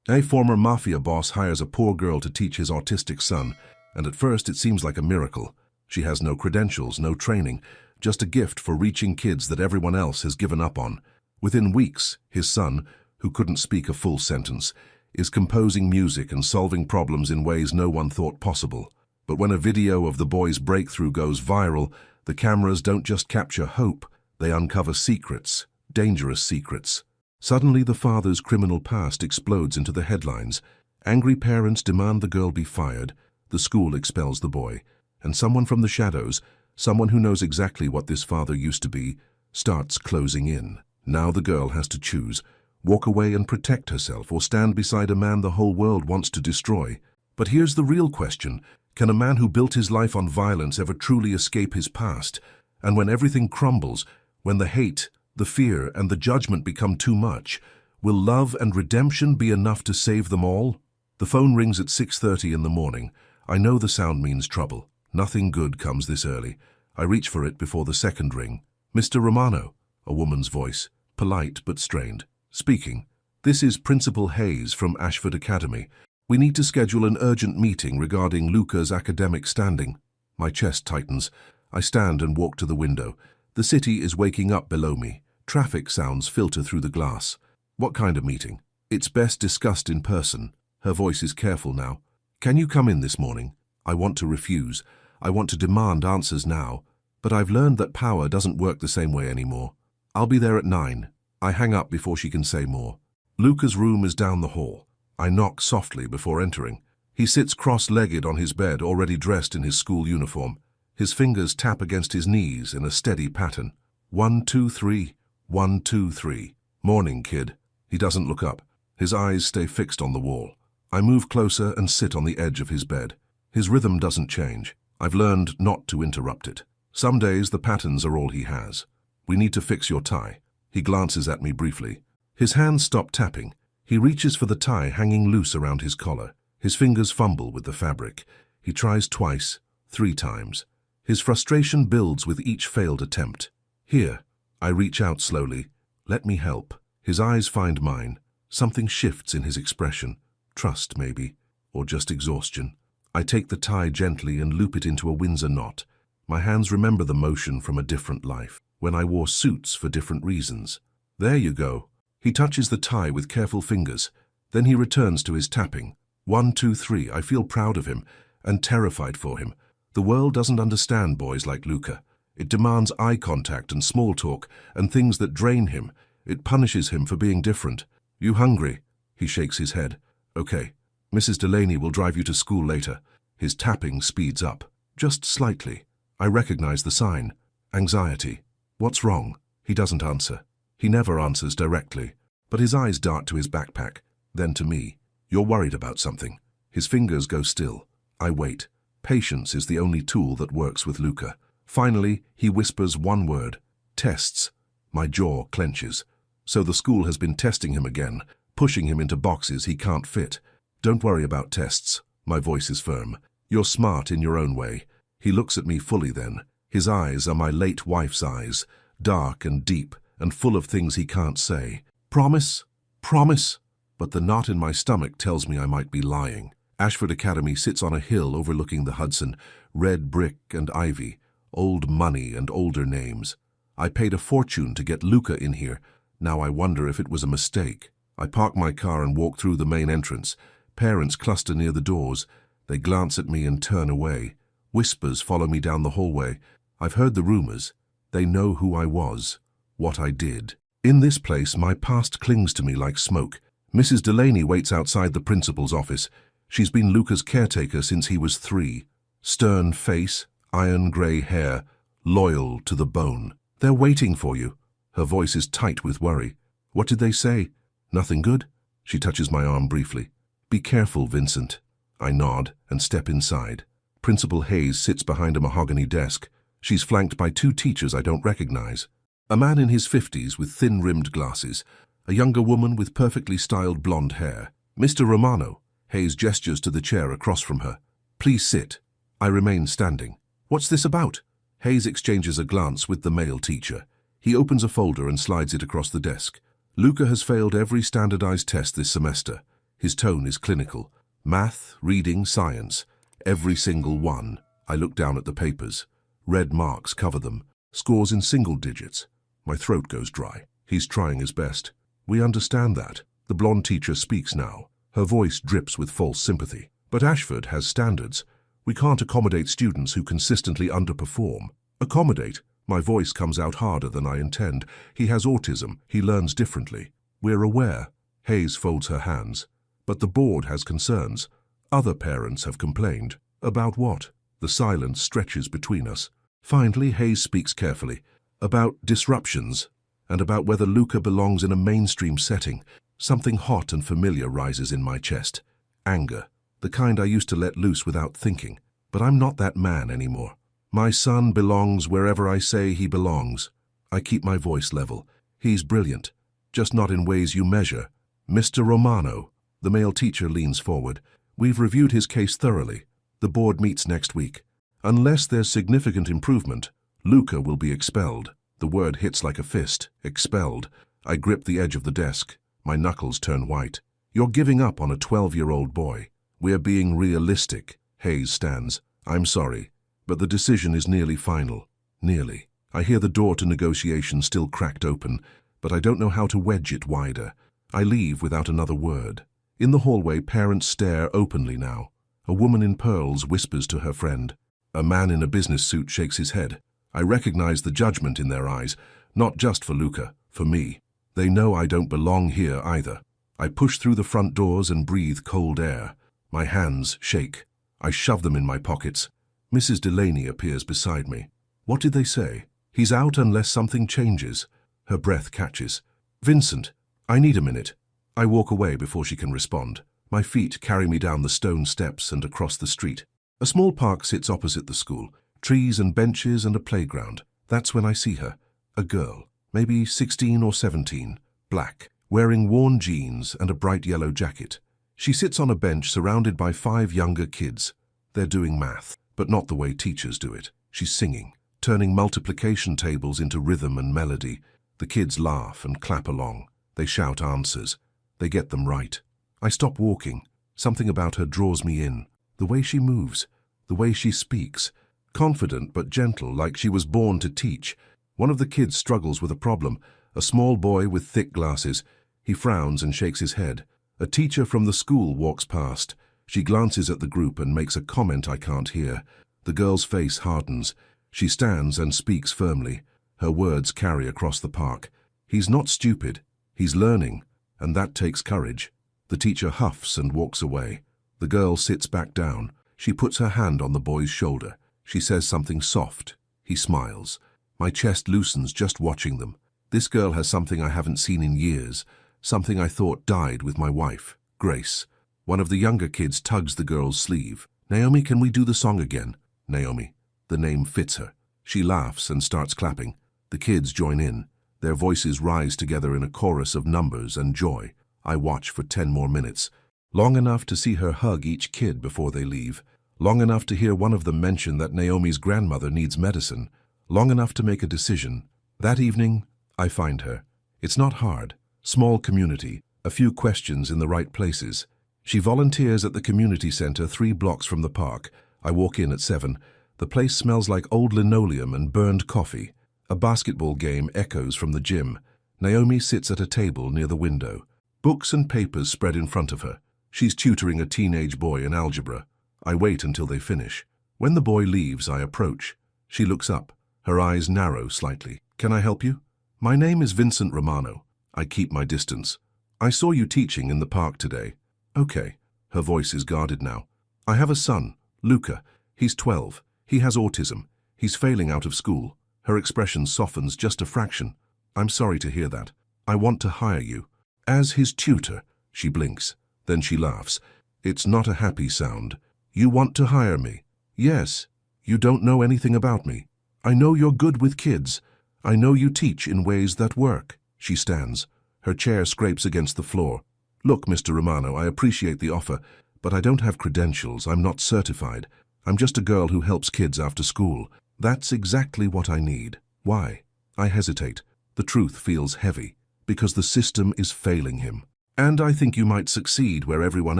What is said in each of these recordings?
A former Mafia boss hires a poor girl to teach his autistic son, and at first it seems like a miracle. She has no credentials, no training, just a gift for reaching kids that everyone else has given up on. Within weeks, his son, who couldn't speak a full sentence, is composing music and solving problems in ways no one thought possible. But when a video of the boy's breakthrough goes viral, the cameras don't just capture hope, they uncover secrets, dangerous secrets. Suddenly, the father's criminal past explodes into the headlines. Angry parents demand the girl be fired, the school expels the boy, and someone from the shadows, someone who knows exactly what this father used to be, starts closing in. Now the girl has to choose, walk away and protect herself, or stand beside a man the whole world wants to destroy. But here's the real question. Can a man who built his life on violence ever truly escape his past? And when everything crumbles, when the hate, the fear, and the judgment become too much, will love and redemption be enough to save them all? The phone rings at 6:30 in the morning. I know the sound means trouble. Nothing good comes this early. I reach for it before the second ring. "Mr. Romano," a woman's voice, polite but strained. "Speaking. This is Principal Hayes from Ashford Academy. We need to schedule an urgent meeting regarding Luca's academic standing." My chest tightens. I stand and walk to the window. The city is waking up below me. Traffic sounds filter through the glass. "What kind of meeting?" "It's best discussed in person." Her voice is careful now. "Can you come in this morning?" I want to refuse. I want to demand answers now. But I've learned that power doesn't work the same way anymore. "I'll be there at 9. I hang up before she can say more. Luca's room is down the hall. I knock softly before entering. He sits cross-legged on his bed, already dressed in his school uniform. His fingers tap against his knees in a steady pattern. 1, 2, 3, 1, 2, 3. "Morning, kid." He doesn't look up. His eyes stay fixed on the wall. I move closer and sit on the edge of his bed. His rhythm doesn't change. I've learned not to interrupt it. Some days the patterns are all he has. "We need to fix your tie." He glances at me briefly. His hands stop tapping. He reaches for the tie hanging loose around his collar. His fingers fumble with the fabric. He tries twice, 3 times. His frustration builds with each failed attempt. "Here." I reach out slowly. "Let me help." His eyes find mine. Something shifts in his expression. Trust, maybe, or just exhaustion. I take the tie gently and loop it into a Windsor knot. My hands remember the motion from a different life, when I wore suits for different reasons. "There you go." He touches the tie with careful fingers. Then he returns to his tapping. 1, 2, 3. I feel proud of him and terrified for him. The world doesn't understand boys like Luca. It demands eye contact and small talk and things that drain him. It punishes him for being different. "You hungry?" He shakes his head. "Okay. Mrs. Delaney will drive you to school later." His tapping speeds up, just slightly. I recognize the sign. Anxiety. "What's wrong?" He doesn't answer. He never answers directly, but his eyes dart to his backpack, then to me. "You're worried about something." His fingers go still. I wait. Patience is the only tool that works with Luca. Finally, he whispers one word. "Tests." My jaw clenches. So the school has been testing him again, pushing him into boxes he can't fit. "Don't worry about tests." My voice is firm. "You're smart in your own way." He looks at me fully then. His eyes are my late wife's eyes, dark and deep and full of things he can't say. "Promise? Promise?" But the knot in my stomach tells me I might be lying. Ashford Academy sits on a hill overlooking the Hudson, red brick and ivy, old money and older names. I paid a fortune to get Luca in here. Now I wonder if it was a mistake. I park my car and walk through the main entrance. Parents cluster near the doors. They glance at me and turn away. Whispers follow me down the hallway. I've heard the rumors. They know who I was, what I did. In this place, my past clings to me like smoke. Mrs. Delaney waits outside the principal's office. She's been Luca's caretaker since he was 3. Stern face, iron grey hair, loyal to the bone. "They're waiting for you." Her voice is tight with worry. "What did they say?" "Nothing good?" She touches my arm briefly. "Be careful, Vincent." I nod and step inside. Principal Hayes sits behind a mahogany desk. She's flanked by 2 teachers I don't recognize. A man in his 50s with thin-rimmed glasses. A younger woman with perfectly styled blonde hair. "Mr. Romano." Hayes gestures to the chair across from her. "Please sit." I remain standing. "What's this about?" Hayes exchanges a glance with the male teacher. He opens a folder and slides it across the desk. "Luca has failed every standardized test this semester. His tone is clinical. Math, reading, science. Every single one. I look down at the papers. Red marks cover them. Scores in single digits. My throat goes dry. He's trying his best. We understand that. The blonde teacher speaks now. Her voice drips with false sympathy. But Ashford has standards. We can't accommodate students who consistently underperform. Accommodate? My voice comes out harder than I intend. He has autism. He learns differently. We're aware. Hayes folds her hands. But the board has concerns. Other parents have complained. About what? The silence stretches between us. Finally, Hayes speaks carefully. About disruptions, and about whether Luca belongs in a mainstream setting. Something hot and familiar rises in my chest. Anger. The kind I used to let loose without thinking. But I'm not that man anymore. My son belongs wherever I say he belongs. I keep my voice level. He's brilliant. Just not in ways you measure. Mr. Romano. The male teacher leans forward. We've reviewed his case thoroughly. The board meets next week. Unless there's significant improvement, Luca will be expelled. The word hits like a fist. Expelled. I grip the edge of the desk. My knuckles turn white. You're giving up on a 12-year-old boy. We're being realistic. Hayes stands. I'm sorry, but the decision is nearly final. Nearly. I hear the door to negotiation still cracked open, but I don't know how to wedge it wider. I leave without another word. In the hallway, parents stare openly now. A woman in pearls whispers to her friend. A man in a business suit shakes his head. I recognize the judgment in their eyes, not just for Luca, for me. They know I don't belong here either. I push through the front doors and breathe cold air. My hands shake. I shove them in my pockets. Mrs. Delaney appears beside me. What did they say? He's out unless something changes. Her breath catches. Vincent, I need a minute. I walk away before she can respond. My feet carry me down the stone steps and across the street. A small park sits opposite the school. Trees and benches and a playground. That's when I see her. A girl, maybe 16 or 17, black, wearing worn jeans and a bright yellow jacket. She sits on a bench surrounded by 5 younger kids. They're doing math, but not the way teachers do it. She's singing, turning multiplication tables into rhythm and melody. The kids laugh and clap along. They shout answers. They get them right. I stop walking. Something about her draws me in. The way she moves, the way she speaks. Confident but gentle, like she was born to teach. One of the kids struggles with a problem. A small boy with thick glasses. He frowns and shakes his head. A teacher from the school walks past. She glances at the group and makes a comment I can't hear. The girl's face hardens. She stands and speaks firmly. Her words carry across the park. He's not stupid. He's learning, and that takes courage. The teacher huffs and walks away. The girl sits back down. She puts her hand on the boy's shoulder. She says something soft. He smiles. My chest loosens just watching them. This girl has something I haven't seen in years. Something I thought died with my wife, Grace. One of the younger kids tugs the girl's sleeve. Naomi, can we do the song again? Naomi. The name fits her. She laughs and starts clapping. The kids join in. Their voices rise together in a chorus of numbers and joy. I watch for 10 more minutes. Long enough to see her hug each kid before they leave. Long enough to hear one of them mention that Naomi's grandmother needs medicine. Long enough to make a decision. That evening, I find her. It's not hard. Small community, a few questions in the right places. She volunteers at the community center 3 blocks from the park. I walk in at 7. The place smells like old linoleum and burned coffee. A basketball game echoes from the gym. Naomi sits at a table near the window. Books and papers spread in front of her. She's tutoring a teenage boy in algebra. I wait until they finish. When the boy leaves, I approach. She looks up. Her eyes narrow slightly. Can I help you? My name is Vincent Romano. I keep my distance. I saw you teaching in the park today. Okay. Her voice is guarded now. I have a son, Luca. He's 12. He has autism. He's failing out of school. Her expression softens just a fraction. I'm sorry to hear that. I want to hire you. As his tutor. She blinks. Then she laughs. It's not a happy sound. You want to hire me? Yes. You don't know anything about me. I know you're good with kids. I know you teach in ways that work. She stands. Her chair scrapes against the floor. Look, Mr. Romano, I appreciate the offer, but I don't have credentials. I'm not certified. I'm just a girl who helps kids after school. That's exactly what I need. Why? I hesitate. The truth feels heavy. Because the system is failing him. And I think you might succeed where everyone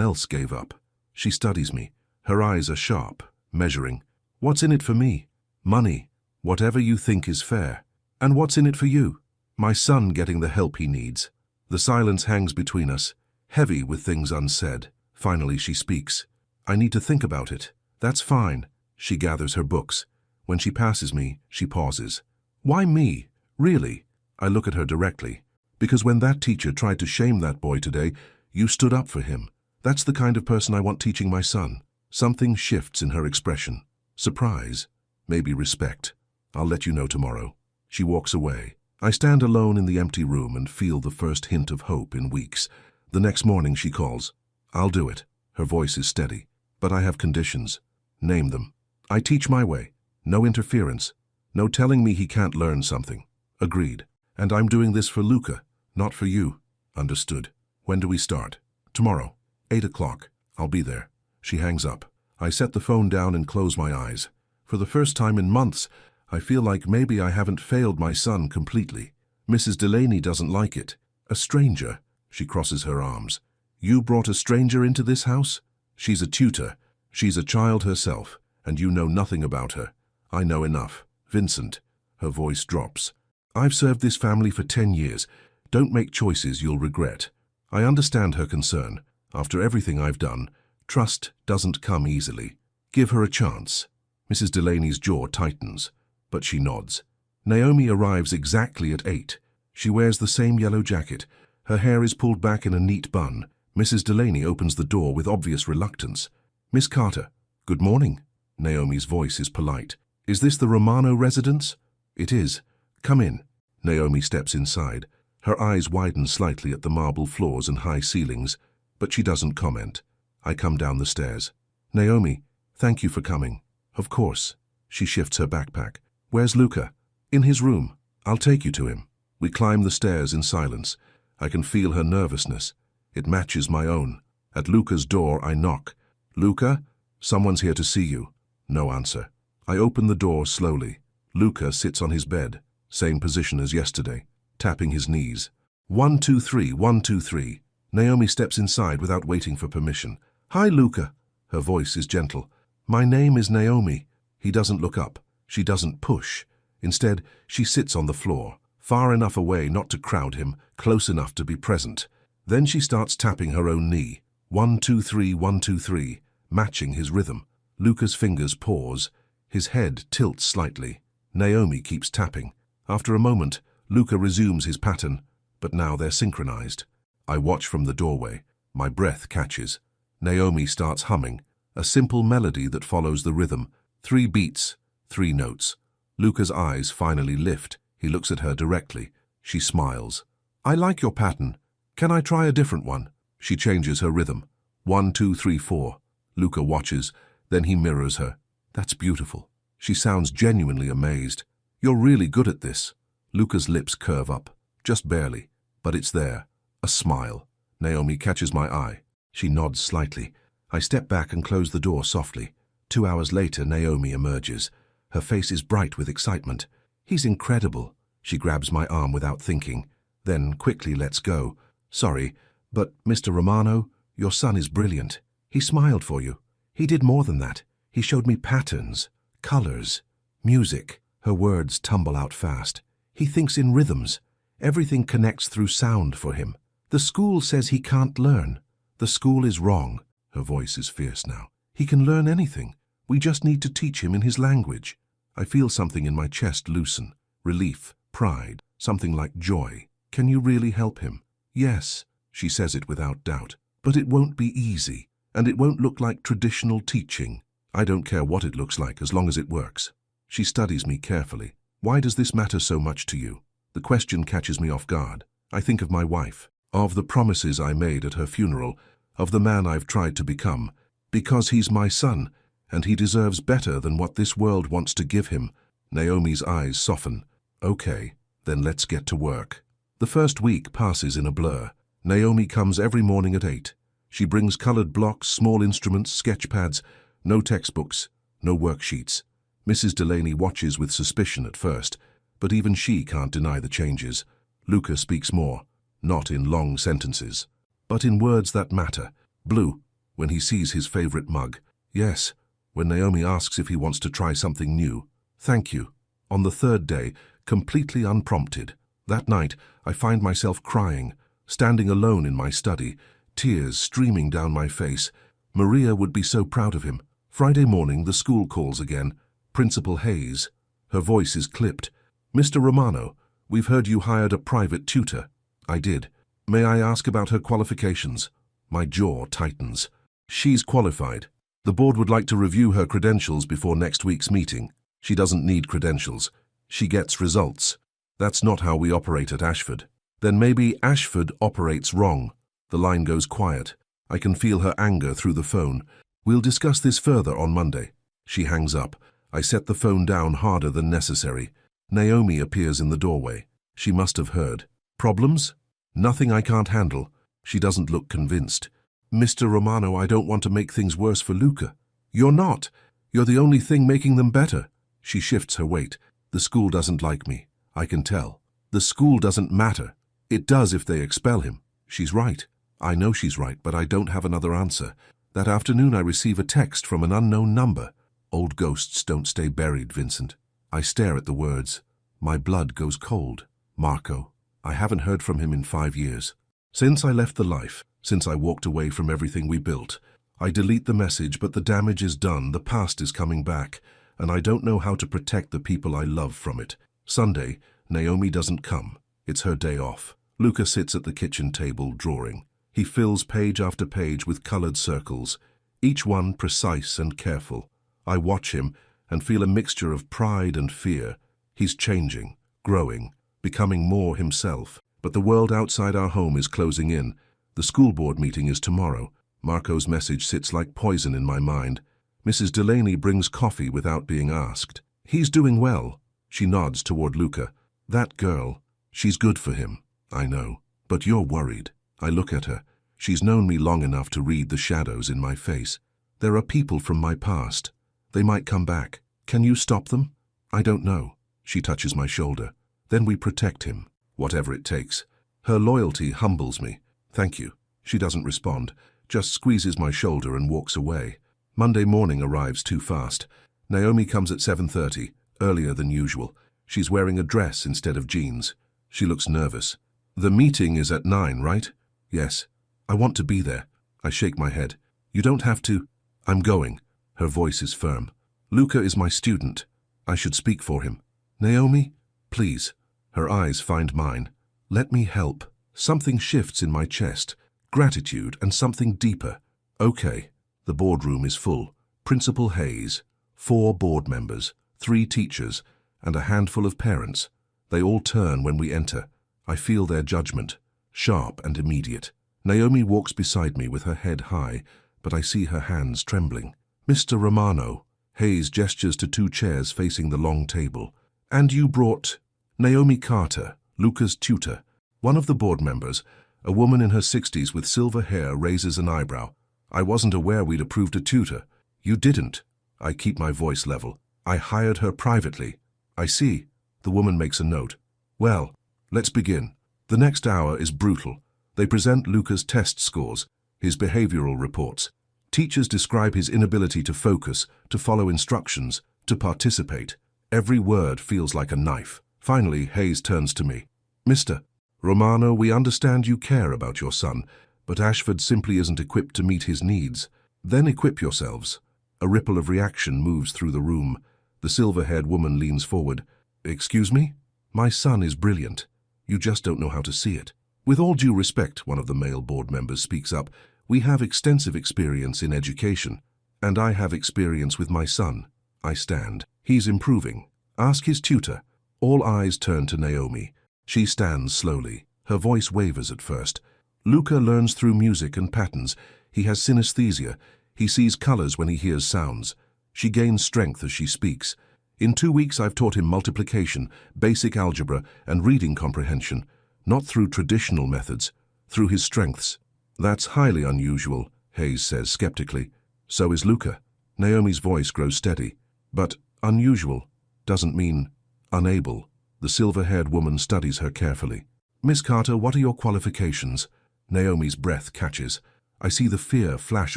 else gave up. She studies me. Her eyes are sharp, measuring. What's in it for me? Money. Whatever you think is fair. And what's in it for you? My son getting the help he needs. The silence hangs between us, heavy with things unsaid. Finally she speaks. I need to think about it. That's fine. She gathers her books. When she passes me, she pauses. Why me? Really? I look at her directly. Because when that teacher tried to shame that boy today, you stood up for him. That's the kind of person I want teaching my son. Something shifts in her expression. Surprise. Maybe respect. I'll let you know tomorrow. She walks away. I stand alone in the empty room and feel the first hint of hope in weeks. The next morning she calls. I'll do it. Her voice is steady. But I have conditions. Name them. I teach my way. No interference. No telling me he can't learn something. Agreed. And I'm doing this for Luca, not for you. Understood. When do we start? Tomorrow. 8 o'clock. I'll be there. She hangs up. I set the phone down and close my eyes. For the first time in months, I feel like maybe I haven't failed my son completely. Mrs. Delaney doesn't like it. A stranger. She crosses her arms. You brought a stranger into this house? She's a tutor. She's a child herself, and you know nothing about her. I know enough. Vincent. Her voice drops. I've served this family for 10 years. Don't make choices you'll regret. I understand her concern. After everything I've done, trust doesn't come easily. Give her a chance. Mrs. Delaney's jaw tightens, but she nods. Naomi arrives exactly at 8. She wears the same yellow jacket. Her hair is pulled back in a neat bun. Mrs. Delaney opens the door with obvious reluctance. Miss Carter. Good morning. Naomi's voice is polite. Is this the Romano residence? It is. Come in. Naomi steps inside. Her eyes widen slightly at the marble floors and high ceilings, but she doesn't comment. I come down the stairs. Naomi, thank you for coming. Of course. She shifts her backpack. Where's Luca? In his room. I'll take you to him. We climb the stairs in silence. I can feel her nervousness. It matches my own. At Luca's door, I knock. Luca? Someone's here to see you. No answer. I open the door slowly. Luca sits on his bed, same position as yesterday, tapping his knees. 1, 2, 3, 1, 2, 3. Naomi steps inside without waiting for permission. Hi, Luca. Her voice is gentle. My name is Naomi. He doesn't look up. She doesn't push. Instead, she sits on the floor, far enough away not to crowd him, close enough to be present. Then she starts tapping her own knee. 1, 2, 3, 1, 2, 3, matching his rhythm. Luca's fingers pause. His head tilts slightly. Naomi keeps tapping. After a moment, Luca resumes his pattern, but now they're synchronized. I watch from the doorway. My breath catches. Naomi starts humming, a simple melody that follows the rhythm. 3 beats, 3 notes. Luca's eyes finally lift. He looks at her directly. She smiles. I like your pattern. Can I try a different one? She changes her rhythm. 1, 2, 3, 4. Luca watches, then he mirrors her. That's beautiful. She sounds genuinely amazed. You're really good at this. Luca's lips curve up, just barely, but it's there. A smile. Naomi catches my eye. She nods slightly. I step back and close the door softly. 2 hours later, Naomi emerges. Her face is bright with excitement. He's incredible. She grabs my arm without thinking, then quickly lets go. Sorry, but Mr. Romano, your son is brilliant. He smiled for you. He did more than that. He showed me patterns, colors, music. Her words tumble out fast. He thinks in rhythms. Everything connects through sound for him. The school says he can't learn. The school is wrong. Her voice is fierce now. He can learn anything. We just need to teach him in his language. I feel something in my chest loosen. Relief, pride, something like joy. Can you really help him? Yes, she says it without doubt. But it won't be easy, and it won't look like traditional teaching. I don't care what it looks like as long as it works. She studies me carefully. Why does this matter so much to you? The question catches me off guard. I think of my wife, of the promises I made at her funeral, of the man I've tried to become. Because he's my son, and he deserves better than what this world wants to give him. Naomi's eyes soften. Okay, then let's get to work. The first week passes in a blur. Naomi comes every morning at 8. She brings colored blocks, small instruments, sketch pads, no textbooks, no worksheets. Mrs. Delaney watches with suspicion at first, but even she can't deny the changes. Luca speaks more, not in long sentences, but in words that matter. Blue, when he sees his favorite mug. Yes, when Naomi asks if he wants to try something new. Thank you. On the third day, completely unprompted. That night, I find myself crying, standing alone in my study, tears streaming down my face. Maria would be so proud of him. Friday morning, the school calls again. Principal Hayes. Her voice is clipped. Mr. Romano, we've heard you hired a private tutor. I did. May I ask about her qualifications? My jaw tightens. She's qualified. The board would like to review her credentials before next week's meeting. She doesn't need credentials. She gets results. That's not how we operate at Ashford. Then maybe Ashford operates wrong. The line goes quiet. I can feel her anger through the phone. We'll discuss this further on Monday. She hangs up. I set the phone down harder than necessary. Naomi appears in the doorway. She must have heard. Problems? Nothing I can't handle. She doesn't look convinced. Mr. Romano, I don't want to make things worse for Luca. You're not. You're the only thing making them better. She shifts her weight. The school doesn't like me. I can tell. The school doesn't matter. It does if they expel him. She's right. I know she's right, but I don't have another answer. That afternoon I receive a text from an unknown number. Old ghosts don't stay buried, Vincent. I stare at the words. My blood goes cold. Marco. I haven't heard from him in 5 years. Since I left the life, since I walked away from everything we built. I delete the message, but the damage is done, the past is coming back, and I don't know how to protect the people I love from it. Sunday, Naomi doesn't come. It's her day off. Luca sits at the kitchen table, drawing. He fills page after page with colored circles, each one precise and careful. I watch him and feel a mixture of pride and fear. He's changing, growing, becoming more himself. But the world outside our home is closing in. The school board meeting is tomorrow. Marco's message sits like poison in my mind. Mrs. Delaney brings coffee without being asked. He's doing well. She nods toward Luca. That girl, she's good for him. I know. But you're worried. I look at her. She's known me long enough to read the shadows in my face. There are people from my past. They might come back. Can you stop them? I don't know. She touches my shoulder. Then we protect him, whatever it takes. Her loyalty humbles me. Thank you. She doesn't respond, just squeezes my shoulder and walks away. Monday morning arrives too fast. Naomi comes at 7:30, earlier than usual. She's wearing a dress instead of jeans. She looks nervous. The meeting is at 9, right? Yes. I want to be there. I shake my head. You don't have to. I'm going. Her voice is firm. Luca is my student. I should speak for him. Naomi, please. Her eyes find mine. Let me help. Something shifts in my chest. Gratitude and something deeper. Okay. The boardroom is full. Principal Hayes, 4 board members, 3 teachers, and a handful of parents. They all turn when we enter. I feel their judgment, sharp and immediate. Naomi walks beside me with her head high, but I see her hands trembling. Mr. Romano. Hayes gestures to 2 chairs facing the long table. And you brought Naomi Carter, Luca's tutor. One of the board members, a woman in her 60s with silver hair, raises an eyebrow. I wasn't aware we'd approved a tutor. You didn't. I keep my voice level. I hired her privately. I see. The woman makes a note. Well, let's begin. The next hour is brutal. They present Luca's test scores, his behavioral reports. Teachers describe his inability to focus, to follow instructions, to participate. Every word feels like a knife. Finally, Hayes turns to me. Mr. Romano, we understand you care about your son, but Ashford simply isn't equipped to meet his needs. Then equip yourselves. A ripple of reaction moves through the room. The silver-haired woman leans forward. Excuse me? My son is brilliant. You just don't know how to see it. With all due respect, one of the male board members speaks up, we have extensive experience in education, and I have experience with my son. I stand. He's improving. Ask his tutor. All eyes turn to Naomi. She stands slowly. Her voice wavers at first. Luca learns through music and patterns. He has synesthesia. He sees colors when he hears sounds. She gains strength as she speaks. In 2 weeks I've taught him multiplication, basic algebra, and reading comprehension, not through traditional methods, through his strengths. That's highly unusual, Hayes says skeptically. So is Luca. Naomi's voice grows steady. But unusual doesn't mean unable. The silver-haired woman studies her carefully. Miss Carter, what are your qualifications? Naomi's breath catches. I see the fear flash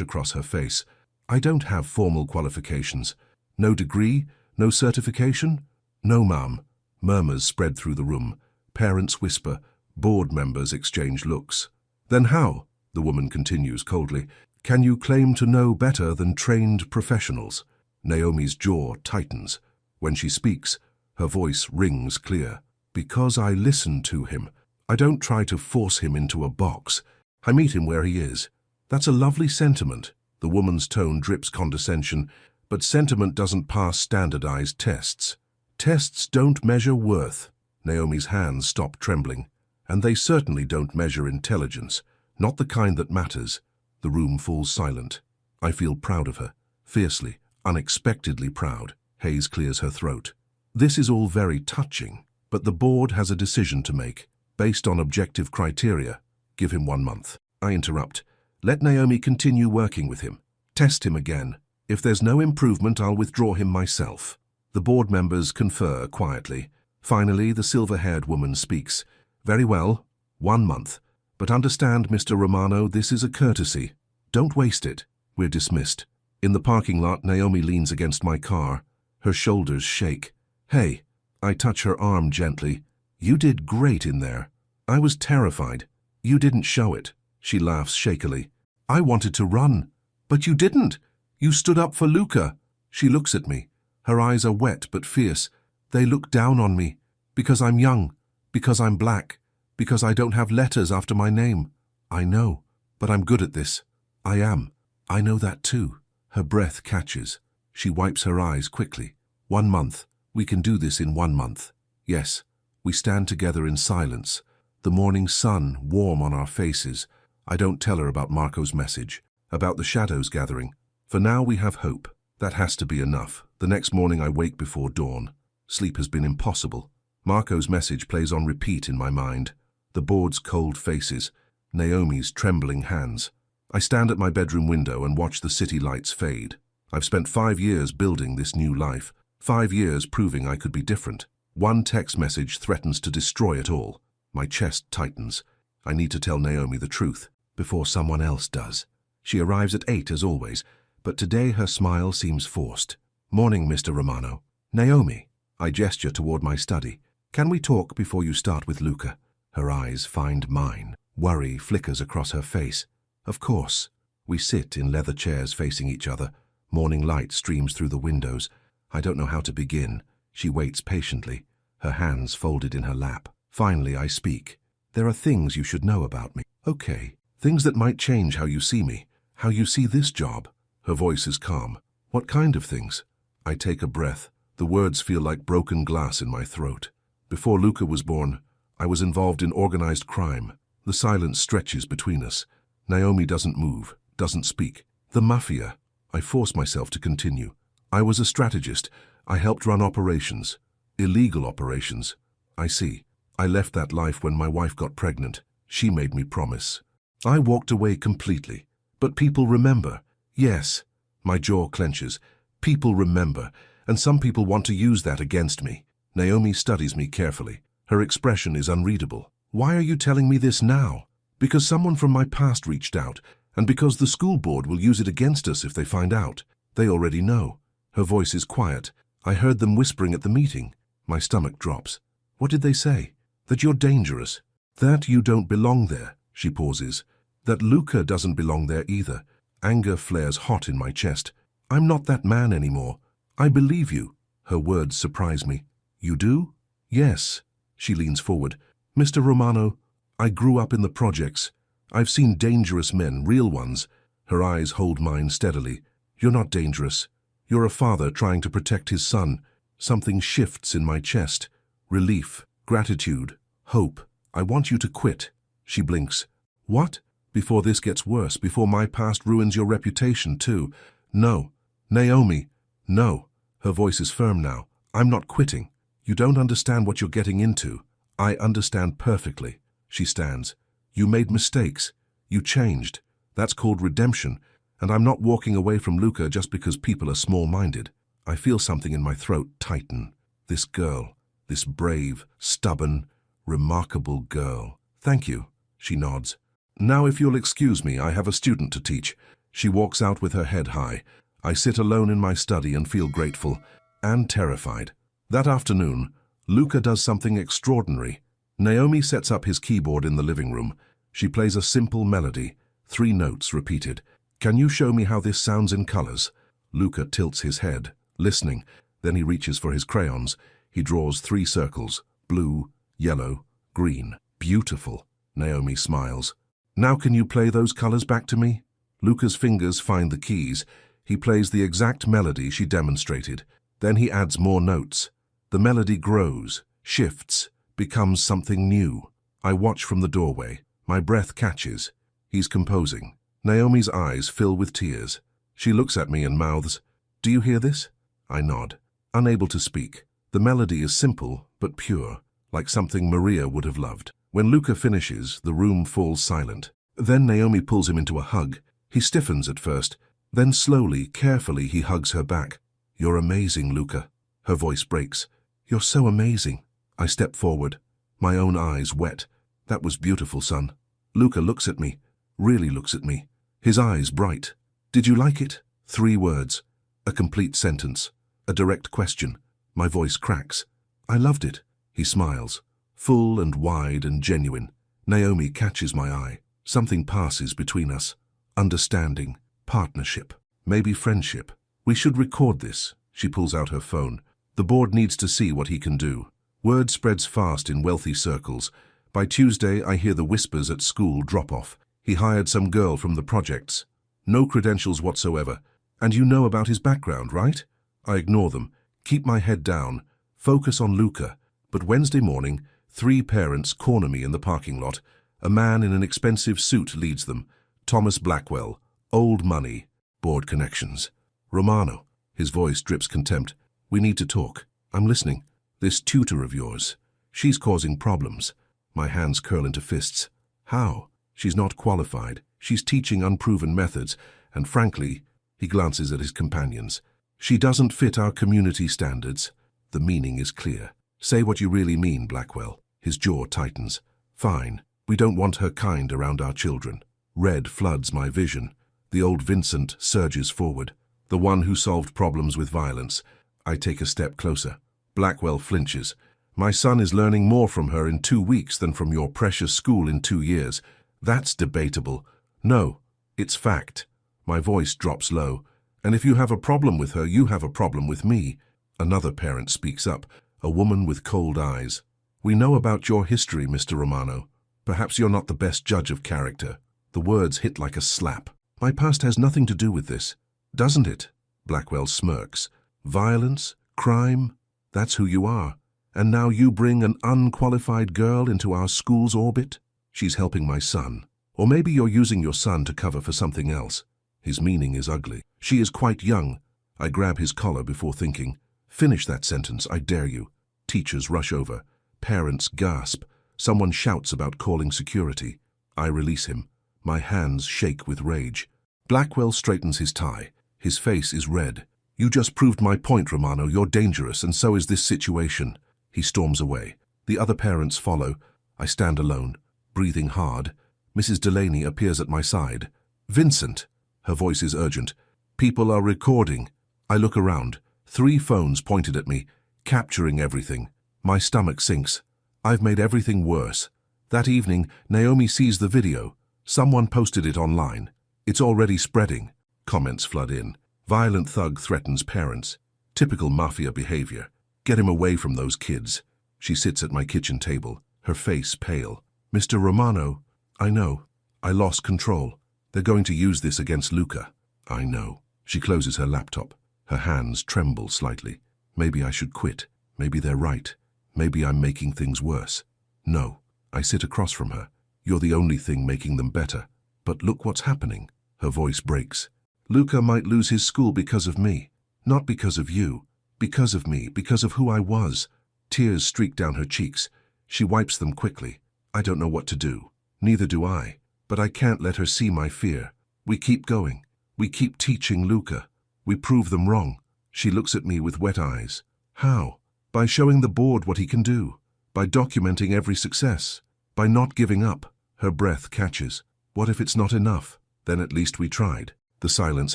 across her face. I don't have formal qualifications. No degree? No certification? No, ma'am. Murmurs spread through the room. Parents whisper. Board members exchange looks. Then how? The woman continues coldly. Can you claim to know better than trained professionals? Naomi's jaw tightens. When she speaks, her voice rings clear. Because I listen to him. I don't try to force him into a box. I meet him where he is. That's a lovely sentiment. The woman's tone drips condescension, but sentiment doesn't pass standardized tests. Tests don't measure worth. Naomi's hands stop trembling. And they certainly don't measure intelligence. Not the kind that matters. The room falls silent. I feel proud of her. Fiercely, unexpectedly proud. Hayes clears her throat. This is all very touching, but the board has a decision to make, based on objective criteria. Give him 1 month. I interrupt. Let Naomi continue working with him. Test him again. If there's no improvement, I'll withdraw him myself. The board members confer quietly. Finally, the silver-haired woman speaks. Very well, 1 month. But understand, Mr. Romano, this is a courtesy. Don't waste it. We're dismissed. In the parking lot, Naomi leans against my car. Her shoulders shake. Hey, I touch her arm gently. You did great in there. I was terrified. You didn't show it. She laughs shakily. I wanted to run. But you didn't. You stood up for Luca. She looks at me. Her eyes are wet but fierce. They look down on me. Because I'm young. Because I'm black. Because I don't have letters after my name. I know. But I'm good at this. I am. I know that too. Her breath catches. She wipes her eyes quickly. 1 month. We can do this in 1 month. Yes. We stand together in silence. The morning sun warm on our faces. I don't tell her about Marco's message. About the shadows gathering. For now we have hope. That has to be enough. The next morning I wake before dawn. Sleep has been impossible. Marco's message plays on repeat in my mind. The board's cold faces. Naomi's trembling hands. I stand at my bedroom window and watch the city lights fade. I've spent 5 years building this new life. 5 years proving I could be different. One text message threatens to destroy it all. My chest tightens. I need to tell Naomi the truth before someone else does. She arrives at 8 as always, but today her smile seems forced. Morning, Mr. Romano. Naomi. I gesture toward my study. Can we talk before you start with Luca? Her eyes find mine. Worry flickers across her face. Of course. We sit in leather chairs facing each other. Morning light streams through the windows. I don't know how to begin. She waits patiently, her hands folded in her lap. Finally, I speak. There are things you should know about me. Okay. Things that might change how you see me, how you see this job. Her voice is calm. What kind of things? I take a breath. The words feel like broken glass in my throat. Before Luca was born, I was involved in organized crime. The silence stretches between us. Naomi doesn't move, doesn't speak. The Mafia. I force myself to continue. I was a strategist. I helped run operations. Illegal operations. I see. I left that life when my wife got pregnant. She made me promise. I walked away completely. But people remember. Yes. My jaw clenches. People remember. And some people want to use that against me. Naomi studies me carefully. Her expression is unreadable. Why are you telling me this now? Because someone from my past reached out, and because the school board will use it against us if they find out. They already know. Her voice is quiet. I heard them whispering at the meeting. My stomach drops. What did they say? That you're dangerous. That you don't belong there. She pauses. That Luca doesn't belong there either. Anger flares hot in my chest. I'm not that man anymore. I believe you. Her words surprise me. You do? Yes. She leans forward. Mr. Romano, I grew up in the projects. I've seen dangerous men, real ones. Her eyes hold mine steadily. You're not dangerous. You're a father trying to protect his son. Something shifts in my chest. Relief, gratitude, hope. I want you to quit. She blinks. What? Before this gets worse, before my past ruins your reputation too. No. Naomi. No. Her voice is firm now. I'm not quitting. You don't understand what you're getting into. I understand perfectly. She stands. You made mistakes. You changed. That's called redemption. And I'm not walking away from Luca just because people are small-minded. I feel something in my throat tighten. This girl. This brave, stubborn, remarkable girl. Thank you. She nods. Now if you'll excuse me, I have a student to teach. She walks out with her head high. I sit alone in my study and feel grateful and terrified. That afternoon, Luca does something extraordinary. Naomi sets up his keyboard in the living room. She plays a simple melody, 3 notes repeated. Can you show me how this sounds in colors? Luca tilts his head, listening. Then he reaches for his crayons. He draws 3 circles, blue, yellow, green. Beautiful. Naomi smiles. Now can you play those colors back to me? Luca's fingers find the keys. He plays the exact melody she demonstrated. Then he adds more notes. The melody grows, shifts, becomes something new. I watch from the doorway. My breath catches. He's composing. Naomi's eyes fill with tears. She looks at me and mouths, "Do you hear this?" I nod, unable to speak. The melody is simple but pure, like something Maria would have loved. When Luca finishes, the room falls silent. Then Naomi pulls him into a hug. He stiffens at first. Then slowly, carefully, he hugs her back. "You're amazing, Luca." Her voice breaks. "You're so amazing." I step forward, my own eyes wet. "That was beautiful, son." Luca looks at me, really looks at me. His eyes bright. "Did you like it?" 3 words. A complete sentence. A direct question. My voice cracks. "I loved it." He smiles. Full and wide and genuine. Naomi catches my eye. Something passes between us. Understanding. Partnership. Maybe friendship. "We should record this." She pulls out her phone. "The board needs to see what he can do." Word spreads fast in wealthy circles. By Tuesday, I hear the whispers at school drop off. He hired some girl from the projects. No credentials whatsoever. "And you know about his background, right?" I ignore them. Keep my head down. Focus on Luca. But Wednesday morning, 3 parents corner me in the parking lot. A man in an expensive suit leads them. Thomas Blackwell. Old money. Board connections. "Romano." His voice drips contempt. "We need to talk." "I'm listening." "This tutor of yours. She's causing problems." My hands curl into fists. "How?" "She's not qualified. She's teaching unproven methods. And frankly," he glances at his companions, "she doesn't fit our community standards." The meaning is clear. "Say what you really mean, Blackwell." His jaw tightens. "Fine. We don't want her kind around our children." Red floods my vision. The old Vincent surges forward. The one who solved problems with violence. I take a step closer. Blackwell flinches. "My son is learning more from her in 2 weeks than from your precious school in 2 years. That's debatable." "No, it's fact." My voice drops low. "And if you have a problem with her, you have a problem with me." Another parent speaks up, a woman with cold eyes. "We know about your history, Mr. Romano. Perhaps you're not the best judge of character." The words hit like a slap. "My past has nothing to do with this." "Doesn't it?" Blackwell smirks. "Violence, crime, that's who you are. And now you bring an unqualified girl into our school's orbit? She's helping my son. Or maybe you're using your son to cover for something else." His meaning is ugly. "She is quite young." I grab his collar before thinking. "Finish that sentence, I dare you." Teachers rush over. Parents gasp. Someone shouts about calling security. I release him. My hands shake with rage. Blackwell straightens his tie. His face is red. "You just proved my point, Romano. You're dangerous, and so is this situation." He storms away. The other parents follow. I stand alone, breathing hard. Mrs. Delaney appears at my side. "Vincent." Her voice is urgent. "People are recording." I look around. 3 phones pointed at me, capturing everything. My stomach sinks. I've made everything worse. That evening, Naomi sees the video. Someone posted it online. "It's already spreading." Comments flood in. "Violent thug threatens parents." Typical Mafia behavior. "Get him away from those kids." She sits at my kitchen table, her face pale. "Mr. Romano." "I know. I lost control. They're going to use this against Luca." "I know." She closes her laptop. Her hands tremble slightly. "Maybe I should quit. Maybe they're right. Maybe I'm making things worse." "No." I sit across from her. "You're the only thing making them better." "But look what's happening." Her voice breaks. "Luca might lose his school because of me. Not because of you. Because of me. Because of who I was." Tears streak down her cheeks. She wipes them quickly. "I don't know what to do." "Neither do I. But I can't let her see my fear. We keep going. We keep teaching Luca. We prove them wrong." She looks at me with wet eyes. "How?" "By showing the board what he can do. By documenting every success. By not giving up." Her breath catches. What if it's not enough? Then at least we tried. The silence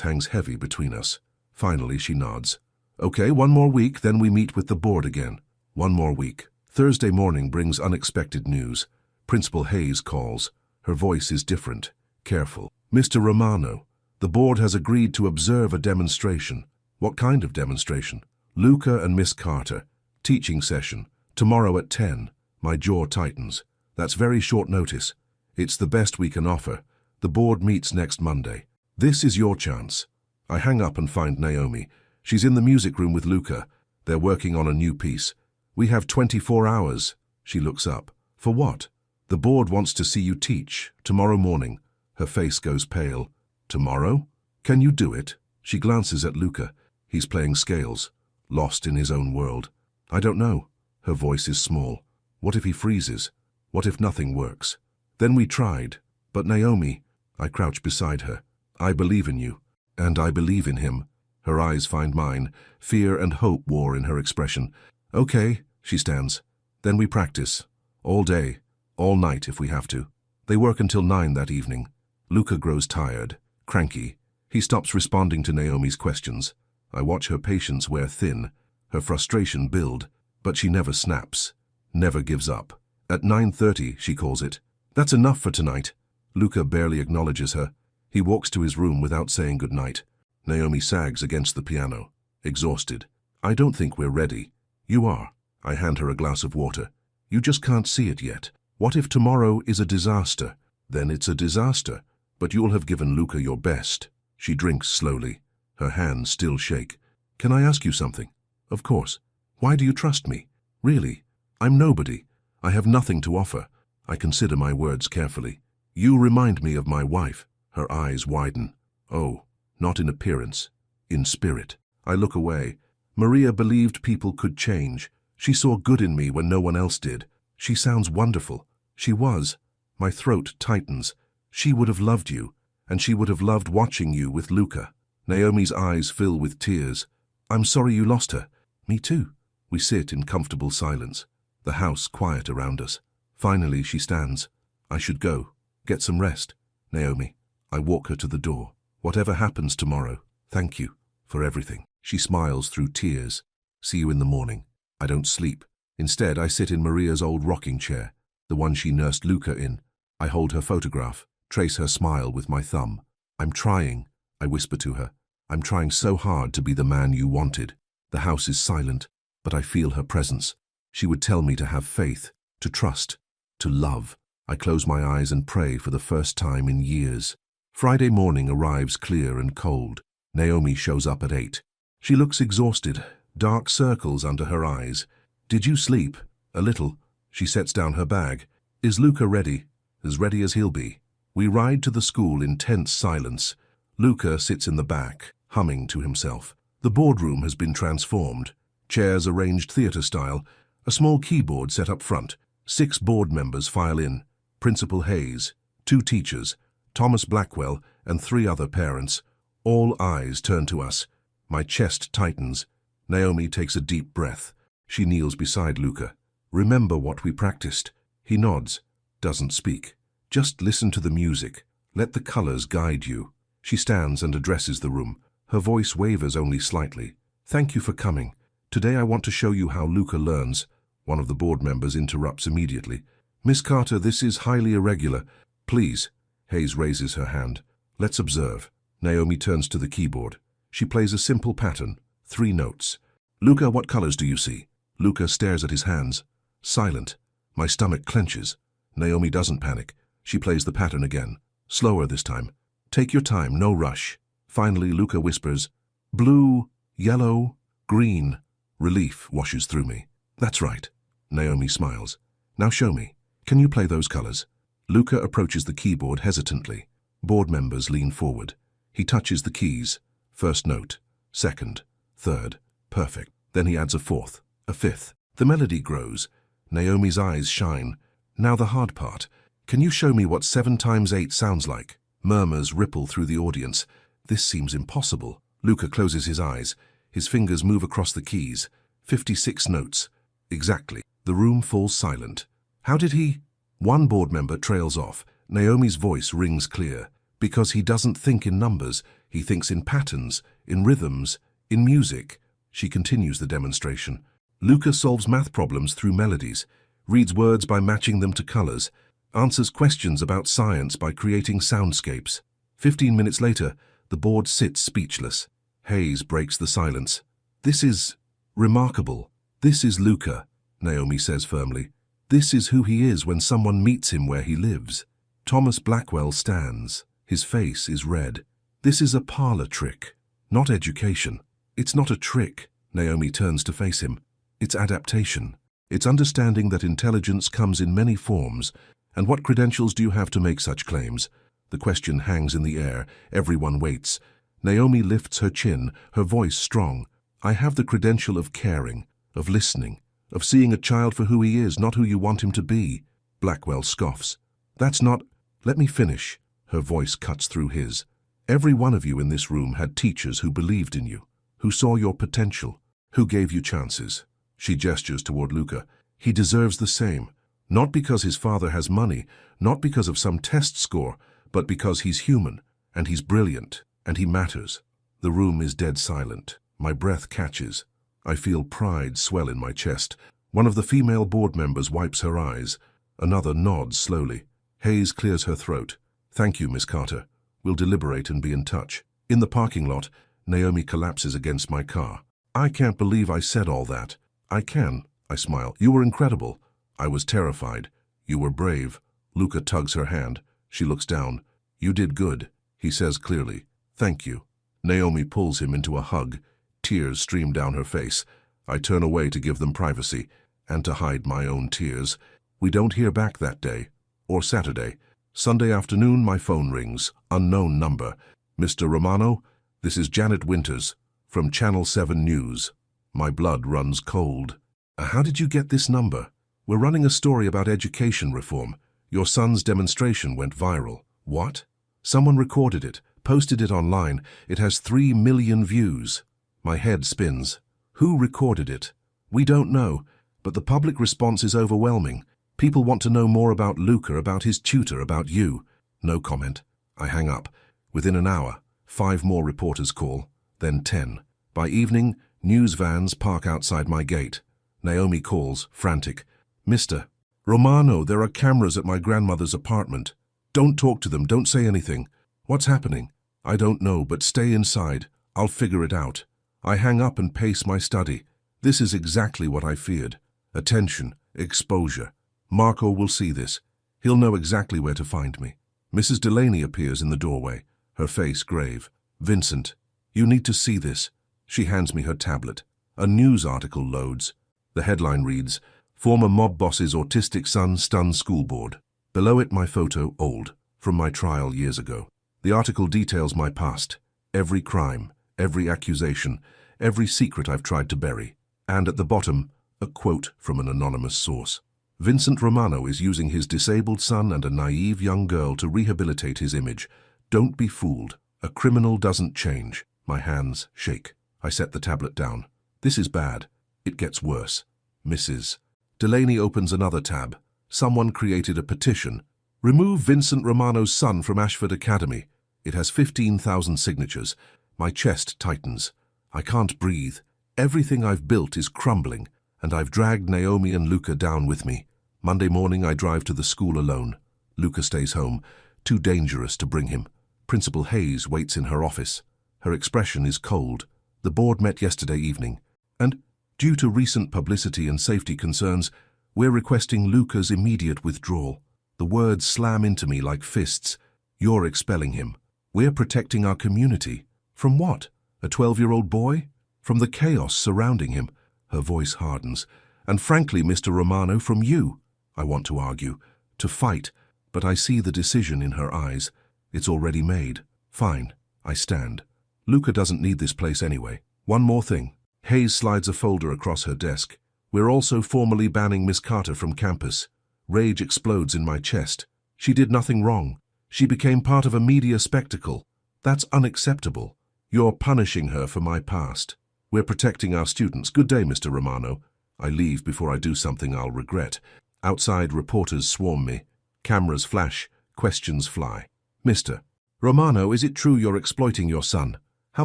hangs heavy between us. Finally, she nods. Okay, one more week, then we meet with the board again. One more week. Thursday morning brings unexpected news. Principal Hayes calls. Her voice is different, careful. Mr. Romano, the board has agreed to observe a demonstration. What kind of demonstration? Luca and Miss Carter. Teaching session. Tomorrow at 10. My jaw tightens. That's very short notice. It's the best we can offer. The board meets next Monday. This is your chance. I hang up and find Naomi. She's in the music room with Luca. They're working on a new piece. We have 24 hours. She looks up. For what? The board wants to see you teach. Tomorrow morning. Her face goes pale. Tomorrow? Can you do it? She glances at Luca. He's playing scales, lost in his own world. I don't know. Her voice is small. What if he freezes? What if nothing works? Then we tried. But Naomi, I crouch beside her. I believe in you. And I believe in him. Her eyes find mine. Fear and hope war in her expression. Okay, she stands. Then we practice. All day. All night if we have to. They work until 9 that evening. Luca grows tired, cranky. He stops responding to Naomi's questions. I watch her patience wear thin, her frustration build, but she never snaps, never gives up. At 9:30, she calls it. That's enough for tonight. Luca barely acknowledges her. He walks to his room without saying goodnight. Naomi sags against the piano, exhausted. I don't think we're ready. You are. I hand her a glass of water. You just can't see it yet. What if tomorrow is a disaster? Then it's a disaster. But you'll have given Luca your best. She drinks slowly. Her hands still shake. Can I ask you something? Of course. Why do you trust me? Really? I'm nobody. I have nothing to offer. I consider my words carefully. You remind me of my wife. Her eyes widen. Oh, not in appearance. In spirit. I look away. Maria believed people could change. She saw good in me when no one else did. She sounds wonderful. She was. My throat tightens. She would have loved you, and she would have loved watching you with Luca. Naomi's eyes fill with tears. I'm sorry you lost her. Me too. We sit in comfortable silence. The house quiet around us. Finally, she stands. I should go. Get some rest. Naomi. I walk her to the door. Whatever happens tomorrow, thank you for everything. She smiles through tears. See you in the morning. I don't sleep. Instead, I sit in Maria's old rocking chair, the one she nursed Luca in. I hold her photograph, trace her smile with my thumb. I'm trying, I whisper to her. I'm trying so hard to be the man you wanted. The house is silent, but I feel her presence. She would tell me to have faith, to trust, to love. I close my eyes and pray for the first time in years. Friday morning arrives clear and cold. Naomi shows up at 8. She looks exhausted, dark circles under her eyes. Did you sleep? A little. She sets down her bag. Is Luca ready? As ready as he'll be. We ride to the school in tense silence. Luca sits in the back, humming to himself. The boardroom has been transformed. Chairs arranged theater-style. A small keyboard set up front. 6 board members file in. Principal Hayes, 2 teachers, Thomas Blackwell, and 3 other parents. All eyes turn to us. My chest tightens. Naomi takes a deep breath. She kneels beside Luca. Remember what we practiced. He nods, doesn't speak. Just listen to the music. Let the colors guide you. She stands and addresses the room. Her voice wavers only slightly. Thank you for coming. Today I want to show you how Luca learns. One of the board members interrupts immediately. Miss Carter, this is highly irregular. Please. Hayes raises her hand. Let's observe. Naomi turns to the keyboard. She plays a simple pattern. 3 notes. Luca, what colors do you see? Luca stares at his hands. Silent. My stomach clenches. Naomi doesn't panic. She plays the pattern again. Slower this time. Take your time, no rush. Finally, Luca whispers, blue, yellow, green. Relief washes through me. That's right. Naomi smiles. Now show me. Can you play those colors? Luca approaches the keyboard hesitantly. Board members lean forward. He touches the keys. First note, second, third. Perfect. Then he adds a 4th, a 5th. The melody grows. Naomi's eyes shine. Now the hard part. Can you show me what 7 times 8 sounds like? Murmurs ripple through the audience. This seems impossible. Luca closes his eyes. His fingers move across the keys. 56 notes. Exactly. The room falls silent. How did he? One board member trails off. Naomi's voice rings clear. Because he doesn't think in numbers, he thinks in patterns, in rhythms, in music. She continues the demonstration. Luca solves math problems through melodies, reads words by matching them to colors, answers questions about science by creating soundscapes. 15 minutes later, the board sits speechless. Hayes breaks the silence. This is remarkable. This is Luca, Naomi says firmly. This is who he is when someone meets him where he lives. Thomas Blackwell stands. His face is red. This is a parlor trick, not education. It's not a trick. Naomi turns to face him. It's adaptation. It's understanding that intelligence comes in many forms. And what credentials do you have to make such claims? The question hangs in the air. Everyone waits. Naomi lifts her chin, her voice strong. I have the credential of caring, of listening, of seeing a child for who he is, not who you want him to be. Blackwell scoffs. That's not... Let me finish. Her voice cuts through his. Every one of you in this room had teachers who believed in you, who saw your potential, who gave you chances. She gestures toward Luca. He deserves the same. Not because his father has money, not because of some test score, but because he's human, and he's brilliant, and he matters. The room is dead silent. My breath catches. I feel pride swell in my chest. One of the female board members wipes her eyes. Another nods slowly. Hayes clears her throat. Thank you, Miss Carter. We'll deliberate and be in touch. In the parking lot, Naomi collapses against my car. I can't believe I said all that. I can, I smile. You were incredible. I was terrified. You were brave. Luca tugs her hand. She looks down. You did good, he says clearly. Thank you. Naomi pulls him into a hug. Tears stream down her face. I turn away to give them privacy, and to hide my own tears. We don't hear back that day. Or Saturday. Sunday afternoon, my phone rings. Unknown number. Mr. Romano, this is Janet Winters, from Channel 7 News. My blood runs cold. How did you get this number? We're running a story about education reform. Your son's demonstration went viral. What? Someone recorded it, posted it online. It has 3 million views. My head spins. Who recorded it? We don't know, but the public response is overwhelming. People want to know more about Luca, about his tutor, about you. No comment. I hang up. Within an hour, 5 more reporters call, then 10. By evening, news vans park outside my gate. Naomi calls, frantic. Mr. Romano, there are cameras at my grandmother's apartment. Don't talk to them, don't say anything. What's happening? I don't know, but stay inside. I'll figure it out. I hang up and pace my study. This is exactly what I feared. Attention, exposure. Marco will see this. He'll know exactly where to find me. Mrs. Delaney appears in the doorway, her face grave. Vincent, you need to see this. She hands me her tablet. A news article loads. The headline reads, Former mob boss's autistic son stuns school board. Below it, my photo, old, from my trial years ago. The article details my past. Every crime, every accusation, every secret I've tried to bury. And at the bottom, a quote from an anonymous source. Vincent Romano is using his disabled son and a naive young girl to rehabilitate his image. Don't be fooled. A criminal doesn't change. My hands shake. I set the tablet down. This is bad. It gets worse. Mrs. Delaney opens another tab. Someone created a petition. Remove Vincent Romano's son from Ashford Academy. It has 15,000 signatures. My chest tightens. I can't breathe. Everything I've built is crumbling, and I've dragged Naomi and Luca down with me. Monday morning, I drive to the school alone. Luca stays home. Too dangerous to bring him. Principal Hayes waits in her office. Her expression is cold. The board met yesterday evening, and, due to recent publicity and safety concerns, we're requesting Luca's immediate withdrawal. The words slam into me like fists. You're expelling him. We're protecting our community. From what? A 12-year-old boy? From the chaos surrounding him. Her voice hardens. And frankly, Mr. Romano, from you. I want to argue, to fight, but I see the decision in her eyes. It's already made. Fine. I stand. Luca doesn't need this place anyway. One more thing. Hayes slides a folder across her desk. We're also formally banning Miss Carter from campus. Rage explodes in my chest. She did nothing wrong. She became part of a media spectacle. That's unacceptable. You're punishing her for my past. We're protecting our students. Good day, Mr. Romano. I leave before I do something I'll regret. Outside, reporters swarm me. Cameras flash. Questions fly. Mr. Romano, is it true you're exploiting your son? How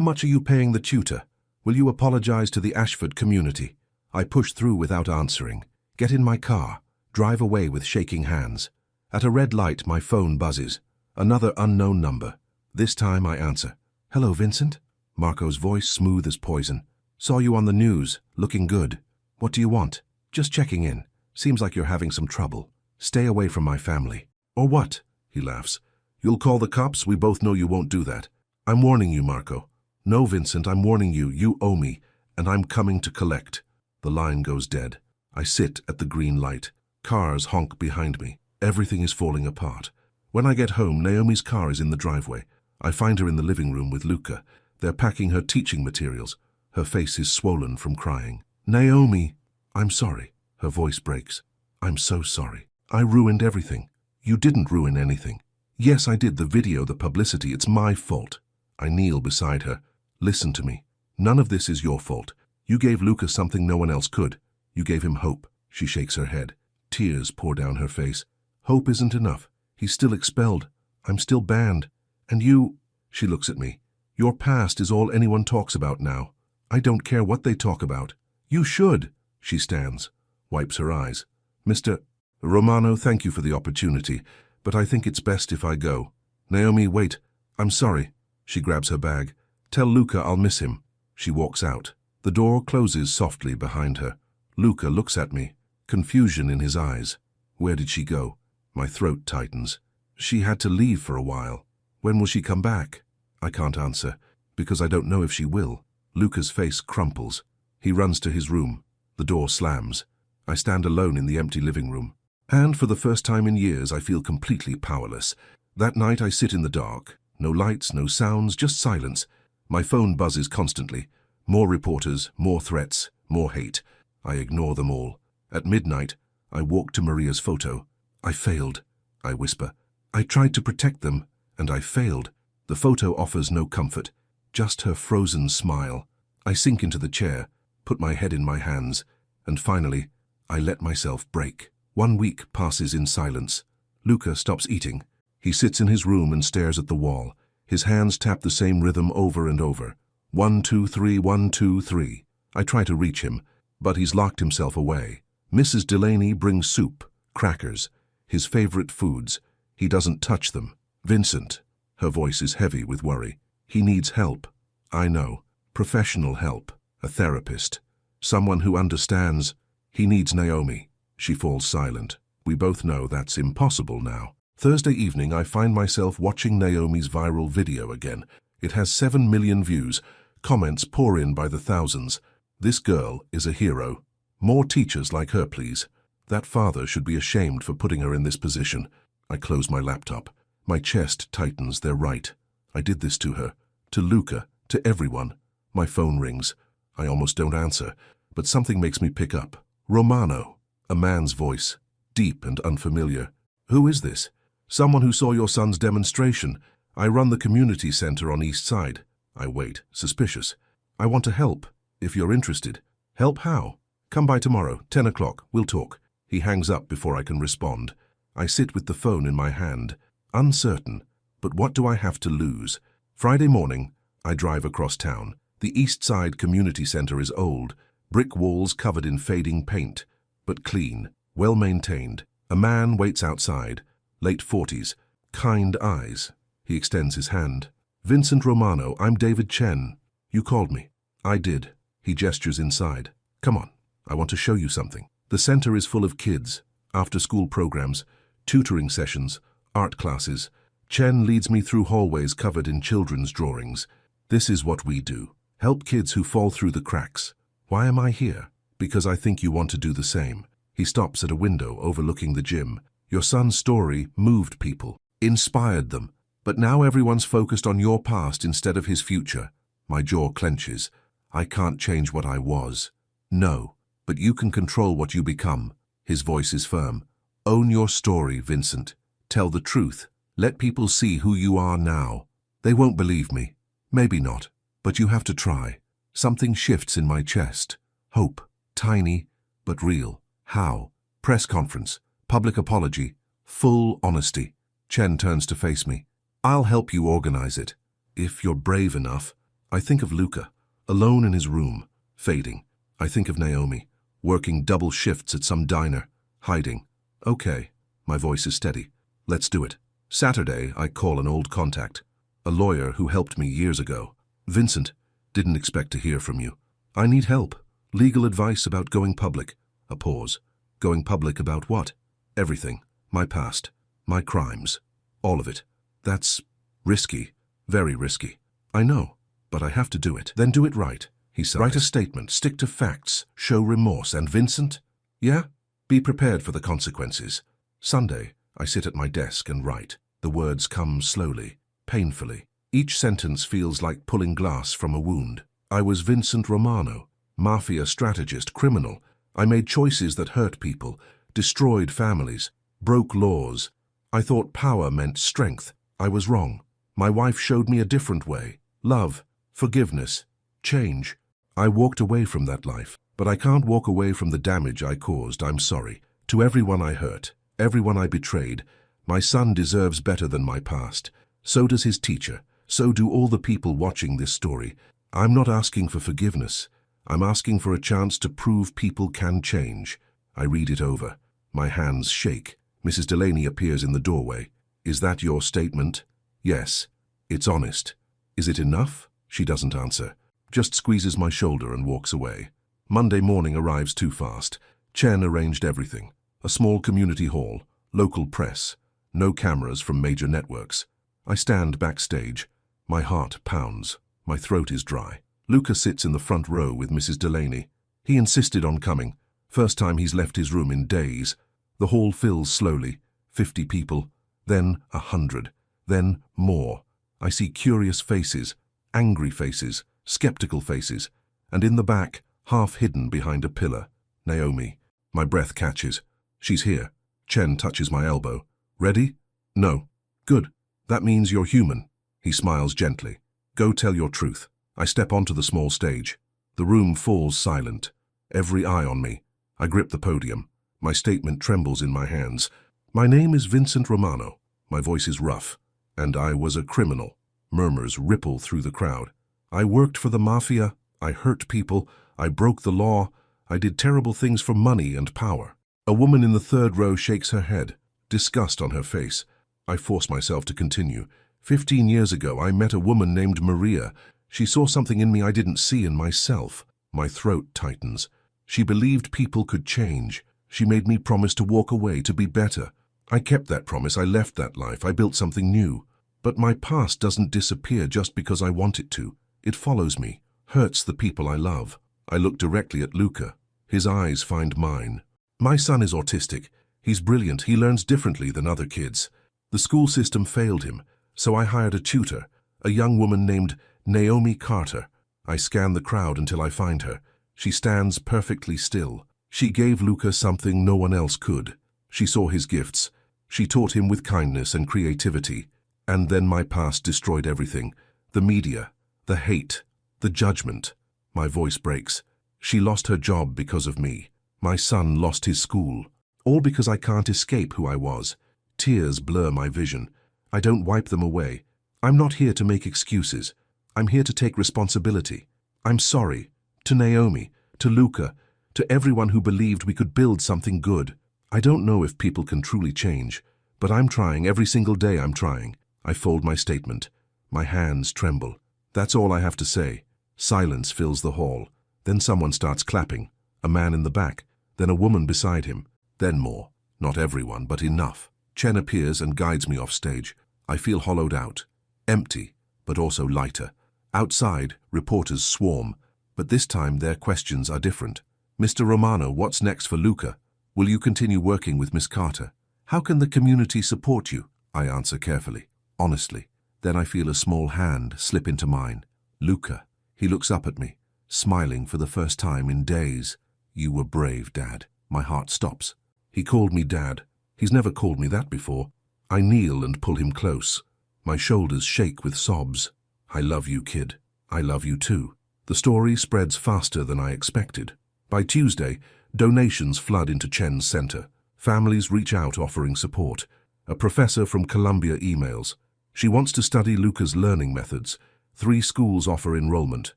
much are you paying the tutor? Will you apologize to the Ashford community? I push through without answering. Get in my car. Drive away with shaking hands. At a red light, my phone buzzes. Another unknown number. This time I answer. Hello, Vincent? Marco's voice smooth as poison. Saw you on the news. Looking good. What do you want? Just checking in. Seems like you're having some trouble. Stay away from my family. Or what? He laughs. You'll call the cops? We both know you won't do that. I'm warning you, Marco. No, Vincent, I'm warning you. You owe me, and I'm coming to collect. The line goes dead. I sit at the green light. Cars honk behind me. Everything is falling apart. When I get home, Naomi's car is in the driveway. I find her in the living room with Luca. They're packing her teaching materials. Her face is swollen from crying. Naomi! I'm sorry. Her voice breaks. I'm so sorry. I ruined everything. You didn't ruin anything. Yes, I did. The video, the publicity, it's my fault. I kneel beside her. Listen to me. None of this is your fault. You gave Luca something no one else could. You gave him hope. She shakes her head. Tears pour down her face. Hope isn't enough. He's still expelled. I'm still banned. And you... She looks at me. Your past is all anyone talks about now. I don't care what they talk about. You should. She stands, wipes her eyes. Mr. Romano, thank you for the opportunity, but I think it's best if I go. Naomi, wait. I'm sorry. She grabs her bag. Tell Luca I'll miss him. She walks out. The door closes softly behind her. Luca looks at me, confusion in his eyes. Where did she go? My throat tightens. She had to leave for a while. When will she come back? I can't answer, because I don't know if she will. Luca's face crumples. He runs to his room. The door slams. I stand alone in the empty living room. And for the first time in years, I feel completely powerless. That night I sit in the dark. No lights, no sounds, just silence. My phone buzzes constantly. More reporters, more threats, more hate. I ignore them all. At midnight, I walk to Maria's photo. I failed, I whisper. I tried to protect them, and I failed. The photo offers no comfort, just her frozen smile. I sink into the chair, put my head in my hands, and finally, I let myself break. 1 week passes in silence. Luca stops eating. He sits in his room and stares at the wall. His hands tap the same rhythm over and over. 1, 2, 3, 1, 2, 3. I try to reach him, but he's locked himself away. Mrs. Delaney brings soup, crackers, his favorite foods. He doesn't touch them. Vincent. Her voice is heavy with worry. He needs help. I know. Professional help. A therapist. Someone who understands. He needs Naomi. She falls silent. We both know that's impossible now. Thursday evening, I find myself watching Naomi's viral video again. It has 7 million views. Comments pour in by the thousands. This girl is a hero. More teachers like her, please. That father should be ashamed for putting her in this position. I close my laptop. My chest tightens. They're right. I did this to her, to Luca, to everyone. My phone rings. I almost don't answer, but something makes me pick up. Romano. A man's voice, deep and unfamiliar. Who is this? Someone who saw your son's demonstration. I run the community center on East Side. I wait, suspicious. I want to help, if you're interested. Help how? Come by tomorrow, 10 o'clock, we'll talk. He hangs up before I can respond. I sit with the phone in my hand, uncertain, but what do I have to lose? Friday morning, I drive across town. The East Side Community Center is old, brick walls covered in fading paint, but clean, well-maintained. A man waits outside, late 40s, kind eyes. He extends his hand. Vincent Romano, I'm David Chen. You called me. I did. He gestures inside. Come on, I want to show you something. The center is full of kids, after-school programs, tutoring sessions, art classes. Chen leads me through hallways covered in children's drawings. This is what we do. Help kids who fall through the cracks. Why am I here? Because I think you want to do the same. He stops at a window overlooking the gym. Your son's story moved people, inspired them. But now everyone's focused on your past instead of his future. My jaw clenches. I can't change what I was. No, but you can control what you become. His voice is firm. Own your story, Vincent. Tell the truth. Let people see who you are now. They won't believe me. Maybe not. But you have to try. Something shifts in my chest. Hope. Tiny, but real. How? Press conference. Public apology. Full honesty. Chen turns to face me. I'll help you organize it. If you're brave enough. I think of Luca, alone in his room, fading. I think of Naomi, working double shifts at some diner, hiding. Okay, my voice is steady. Let's do it. Saturday, I call an old contact, a lawyer who helped me years ago. Vincent, didn't expect to hear from you. I need help. Legal advice about going public. A pause. Going public about what? Everything. My past. My crimes. All of it. That's risky. Very risky. I know, but I have to do it. Then do it right, he said. Write a statement, stick to facts, show remorse. And Vincent? Yeah? Be prepared for the consequences. Sunday, I sit at my desk and write. The words come slowly, painfully. Each sentence feels like pulling glass from a wound. I was Vincent Romano, Mafia strategist, criminal. I made choices that hurt people, destroyed families, broke laws. I thought power meant strength. I was wrong. My wife showed me a different way. Love, forgiveness, change. I walked away from that life, but I can't walk away from the damage I caused. I'm sorry. To everyone I hurt, everyone I betrayed, my son deserves better than my past. So does his teacher. So do all the people watching this story. I'm not asking for forgiveness. I'm asking for a chance to prove people can change. I read it over. My hands shake. Mrs. Delaney appears in the doorway. Is that your statement? Yes. It's honest. Is it enough? She doesn't answer. Just squeezes my shoulder and walks away. Monday morning arrives too fast. Chen arranged everything. A small community hall, local press, no cameras from major networks. I stand backstage. My heart pounds. My throat is dry. Luca sits in the front row with Mrs. Delaney. He insisted on coming. First time he's left his room in days. The hall fills slowly. 50 people, then 100, then more. I see curious faces, angry faces, skeptical faces, and in the back, half hidden behind a pillar, Naomi. My breath catches. She's here. Chen touches my elbow. Ready? No. Good. That means you're human. He smiles gently. Go tell your truth. I step onto the small stage. The room falls silent. Every eye on me. I grip the podium. My statement trembles in my hands. My name is Vincent Romano. My voice is rough. And I was a criminal. Murmurs ripple through the crowd. I worked for the Mafia. I hurt people. I broke the law. I did terrible things for money and power. A woman in the third row shakes her head, disgust on her face. I force myself to continue. 15 years ago, I met a woman named Maria. She saw something in me I didn't see in myself. My throat tightens. She believed people could change. She made me promise to walk away, to be better. I kept that promise. I left that life. I built something new. But my past doesn't disappear just because I want it to. It follows me, hurts the people I love. I look directly at Luca. His eyes find mine. My son is autistic. He's brilliant. He learns differently than other kids. The school system failed him, so I hired a tutor, a young woman named Naomi Carter. I scan the crowd until I find her. She stands perfectly still. She gave Luca something no one else could. She saw his gifts. She taught him with kindness and creativity. And then my past destroyed everything. The media, the hate, the judgment. My voice breaks. She lost her job because of me. My son lost his school. All because I can't escape who I was. Tears blur my vision. I don't wipe them away. I'm not here to make excuses. I'm here to take responsibility. I'm sorry. To Naomi, to Luca, to everyone who believed we could build something good. I don't know if people can truly change, but I'm trying. Every single day I'm trying. I fold my statement. My hands tremble. That's all I have to say. Silence fills the hall. Then someone starts clapping. A man in the back. Then a woman beside him. Then more. Not everyone, but enough. Chen appears and guides me off stage. I feel hollowed out. Empty, but also lighter. Outside, reporters swarm. But this time their questions are different. Mr. Romano, what's next for Luca? Will you continue working with Miss Carter? How can the community support you? I answer carefully, honestly. Then I feel a small hand slip into mine. Luca. He looks up at me, smiling for the first time in days. You were brave, Dad. My heart stops. He called me Dad. He's never called me that before. I kneel and pull him close. My shoulders shake with sobs. I love you, kid. I love you too. The story spreads faster than I expected. By Tuesday, donations flood into Chen's center. Families reach out offering support. A professor from Columbia emails. She wants to study Luca's learning methods. 3 schools offer enrollment.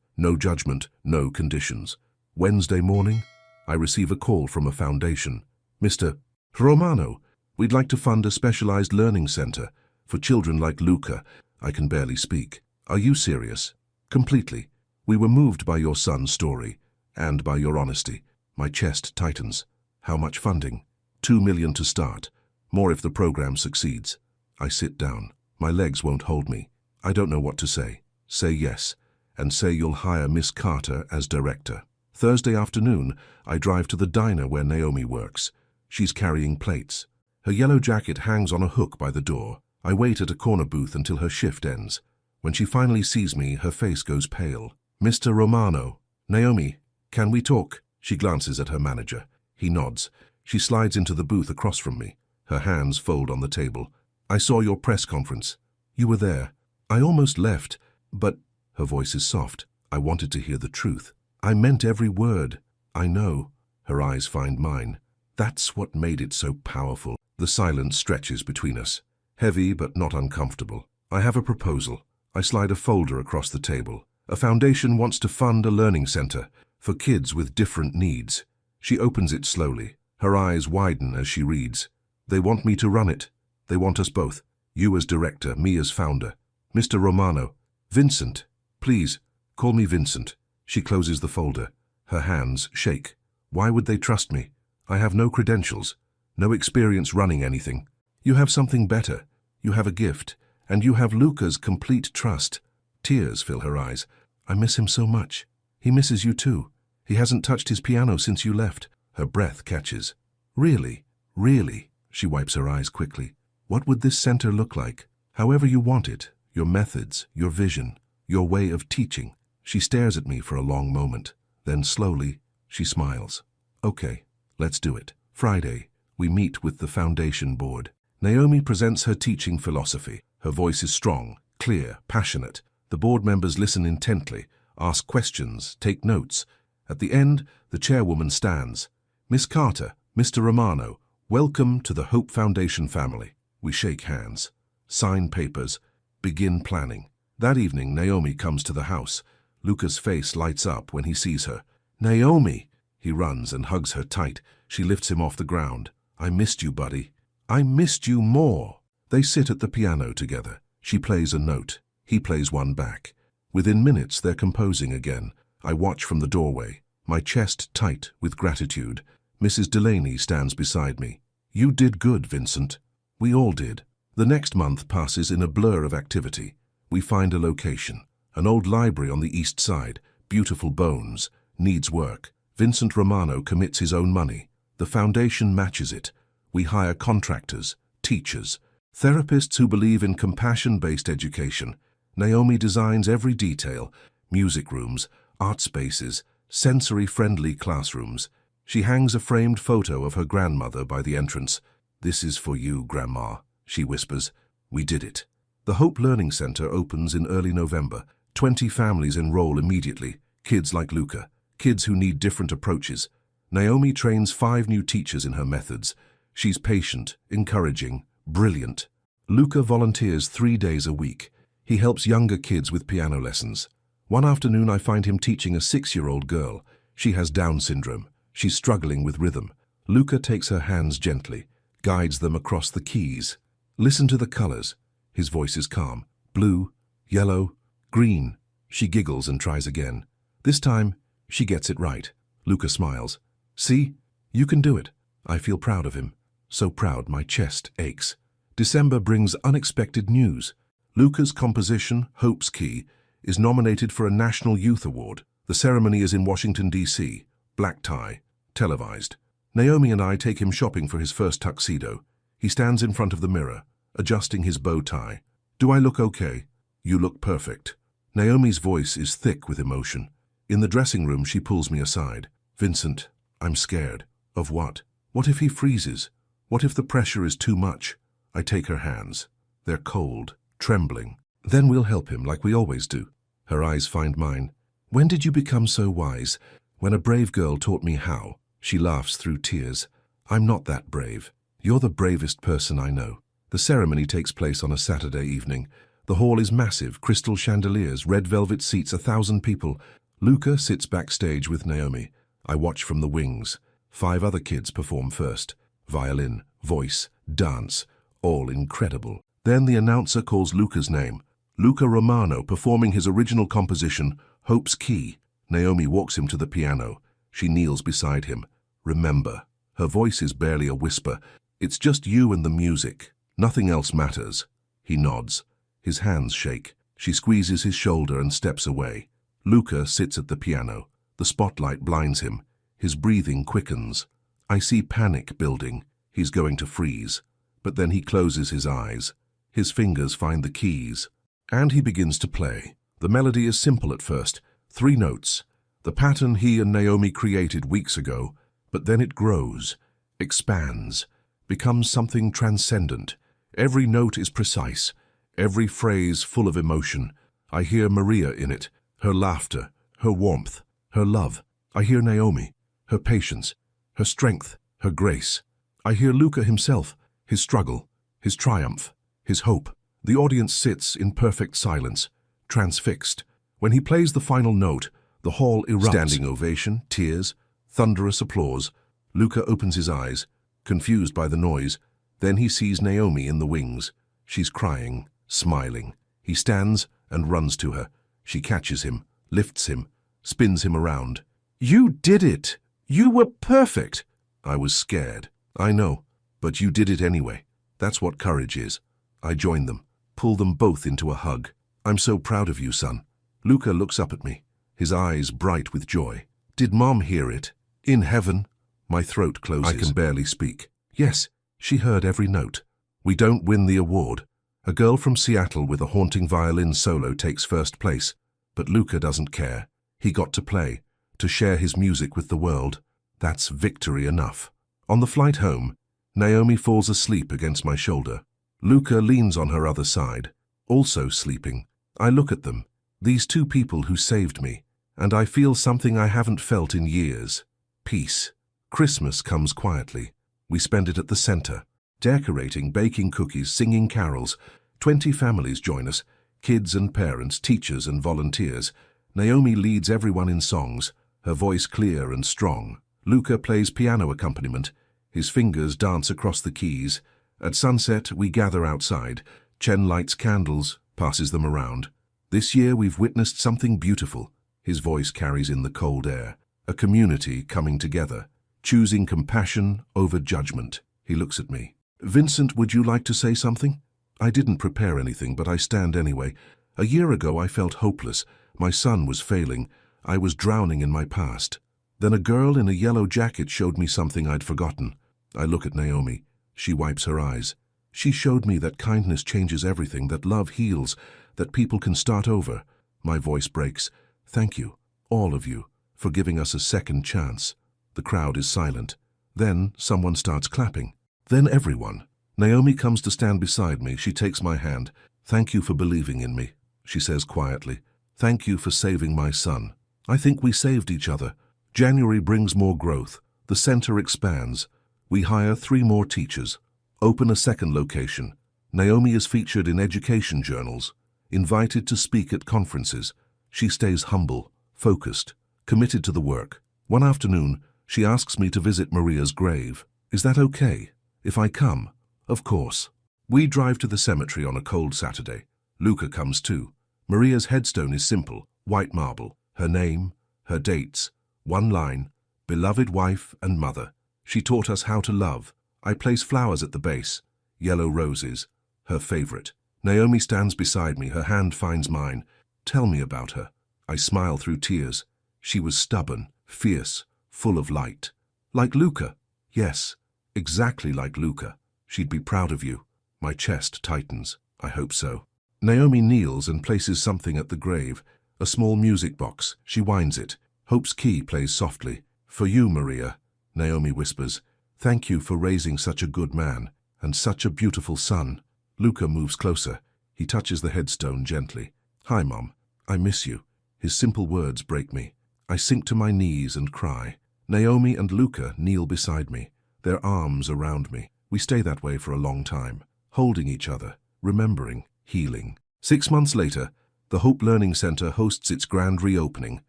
No judgment, no conditions. Wednesday morning, I receive a call from a foundation. Mr. Romano, we'd like to fund a specialized learning center for children like Luca. I can barely speak. Are you serious? Completely. We were moved by your son's story and by your honesty. My chest tightens. How much funding? $2 million to start. More if the program succeeds. I sit down. My legs won't hold me. I don't know what to say. Say yes, and say you'll hire Miss Carter as director. Thursday afternoon, I drive to the diner where Naomi works. She's carrying plates. Her yellow jacket hangs on a hook by the door. I wait at a corner booth until her shift ends. When she finally sees me, her face goes pale. Mr. Romano. Naomi, can we talk? She glances at her manager. He nods. She slides into the booth across from me. Her hands fold on the table. I saw your press conference. You were there. I almost left, but... Her voice is soft. I wanted to hear the truth. I meant every word. I know. Her eyes find mine. That's what made it so powerful. The silence stretches between us. Heavy but not uncomfortable. I have a proposal. I slide a folder across the table. A foundation wants to fund a learning center for kids with different needs. She opens it slowly. Her eyes widen as she reads. They want me to run it. They want us both. You as director, me as founder. Mr. Romano. Vincent. Please, call me Vincent. She closes the folder. Her hands shake. Why would they trust me? I have no credentials, no experience running anything. You have something better. You have a gift, and you have Luca's complete trust. Tears fill her eyes. I miss him so much. He misses you too. He hasn't touched his piano since you left. Her breath catches. Really? Really? She wipes her eyes quickly. What would this center look like? However you want it, your methods, your vision, your way of teaching. She stares at me for a long moment. Then slowly, she smiles. Okay, let's do it. Friday, we meet with the foundation board. Naomi presents her teaching philosophy. Her voice is strong, clear, passionate. The board members listen intently, ask questions, take notes. At the end, the chairwoman stands. Miss Carter, Mr. Romano, welcome to the Hope Foundation family. We shake hands, sign papers, begin planning. That evening, Naomi comes to the house. Luca's face lights up when he sees her. Naomi! He runs and hugs her tight. She lifts him off the ground. I missed you, buddy. I missed you more. They sit at the piano together. She plays a note. He plays one back. Within minutes, they're composing again. I watch from the doorway, my chest tight with gratitude. Mrs. Delaney stands beside me. You did good, Vincent. We all did. The next month passes in a blur of activity. We find a location. An old library on the east side. Beautiful bones. Needs work. Vincent Romano commits his own money. The foundation matches it. We hire contractors, teachers, therapists who believe in compassion-based education. Naomi designs every detail. Music rooms, art spaces, sensory-friendly classrooms. She hangs a framed photo of her grandmother by the entrance. This is for you, Grandma, she whispers. We did it. The Hope Learning Center opens in early November. 20 families enroll immediately. Kids like Luca. Kids who need different approaches. Naomi trains 5 new teachers in her methods. She's patient, encouraging, brilliant. Luca volunteers 3 days a week. He helps younger kids with piano lessons. One afternoon I find him teaching a 6-year-old girl. She has Down syndrome. She's struggling with rhythm. Luca takes her hands gently, guides them across the keys. Listen to the colors. His voice is calm. Blue, yellow, green. She giggles and tries again. This time, she gets it right. Luca smiles. See? You can do it. I feel proud of him. So proud my chest aches. December brings unexpected news. Luca's composition, Hope's Key, is nominated for a National Youth Award. The ceremony is in Washington, D.C. Black tie, televised. Naomi and I take him shopping for his first tuxedo. He stands in front of the mirror, adjusting his bow tie. Do I look okay? You look perfect. Naomi's voice is thick with emotion. In the dressing room, she pulls me aside. Vincent, I'm scared. Of what? What if he freezes? What if the pressure is too much? I take her hands. They're cold, trembling. Then we'll help him like we always do. Her eyes find mine. When did you become so wise? When a brave girl taught me how. She laughs through tears. I'm not that brave. You're the bravest person I know. The ceremony takes place on a Saturday evening. The hall is massive, crystal chandeliers, red velvet seats, 1,000 people. Luca sits backstage with Naomi. I watch from the wings. 5 other kids perform first. Violin, voice, dance, all incredible. Then the announcer calls Luca's name. Luca Romano performing his original composition, Hope's Key. Naomi walks him to the piano. She kneels beside him. Remember. Her voice is barely a whisper. It's just you and the music. Nothing else matters. He nods. His hands shake. She squeezes his shoulder and steps away. Luca sits at the piano. The spotlight blinds him. His breathing quickens. I see panic building. He's going to freeze. But then he closes his eyes. His fingers find the keys. And he begins to play. The melody is simple at first. 3 notes. The pattern he and Naomi created weeks ago. But then it grows, expands, becomes something transcendent. Every note is precise, every phrase full of emotion. I hear Maria in it, her laughter, her warmth, her love. I hear Naomi, her patience, her strength, her grace. I hear Luca himself, his struggle, his triumph, his hope. The audience sits in perfect silence, transfixed. When he plays the final note, the hall erupts. Standing ovation, tears, thunderous applause. Luca opens his eyes, confused by the noise. Then he sees Naomi in the wings. She's crying, smiling. He stands and runs to her. She catches him, lifts him, spins him around. "You did it! You were perfect!" I was scared. "I know, but you did it anyway. That's what courage is." I join them, pull them both into a hug. "I'm so proud of you, son." Luca looks up at me, his eyes bright with joy. "Did Mom hear it? In heaven?" My throat closes. I can barely speak. Yes, she heard every note. We don't win the award. A girl from Seattle with a haunting violin solo takes first place. But Luca doesn't care. He got to play, to share his music with the world. That's victory enough. On the flight home, Naomi falls asleep against my shoulder. Luca leans on her other side, also sleeping. I look at them, these 2 people who saved me, and I feel something I haven't felt in years. Peace. Christmas comes quietly. We spend it at the center, decorating, baking cookies, singing carols. 20 families join us, kids and parents, teachers and volunteers. Naomi leads everyone in songs, her voice clear and strong. Luca plays piano accompaniment. His fingers dance across the keys. At sunset, we gather outside. Chen lights candles, passes them around. This year we've witnessed something beautiful. His voice carries in the cold air. A community coming together, choosing compassion over judgment. He looks at me. "Vincent, would you like to say something?" I didn't prepare anything, but I stand anyway. A year ago I felt hopeless. My son was failing. I was drowning in my past. Then a girl in a yellow jacket showed me something I'd forgotten. I look at Naomi. She wipes her eyes. She showed me that kindness changes everything, that love heals, that people can start over. My voice breaks. "Thank you, all of you, for giving us a second chance." The crowd is silent. Then someone starts clapping. Then everyone. Naomi comes to stand beside me. She takes my hand. "Thank you for believing in me," she says quietly. "Thank you for saving my son." I think we saved each other. January brings more growth. The center expands. We hire 3 more teachers. Open a second location. Naomi is featured in education journals. Invited to speak at conferences. She stays humble, focused, committed to the work. One afternoon, she asks me to visit Maria's grave. Is that okay? If I come? Of course. We drive to the cemetery on a cold Saturday. Luca comes too. Maria's headstone is simple, white marble. Her name, her dates, 1 line, beloved wife and mother. She taught us how to love. I place flowers at the base, yellow roses, her favorite. Naomi stands beside me, her hand finds mine. "Tell me about her." I smile through tears. She was stubborn, fierce, full of light. "Like Luca?" "Yes, exactly like Luca. She'd be proud of you." My chest tightens. I hope so. Naomi kneels and places something at the grave, a small music box. She winds it. Hope's Key plays softly. "For you, Maria," Naomi whispers. "Thank you for raising such a good man, and such a beautiful son." Luca moves closer. He touches the headstone gently. "Hi, Mom. I miss you." His simple words break me. I sink to my knees and cry. Naomi and Luca kneel beside me, their arms around me. We stay that way for a long time. holding each other, remembering, healing. 6 months later, the Hope Learning Center hosts its grand reopening.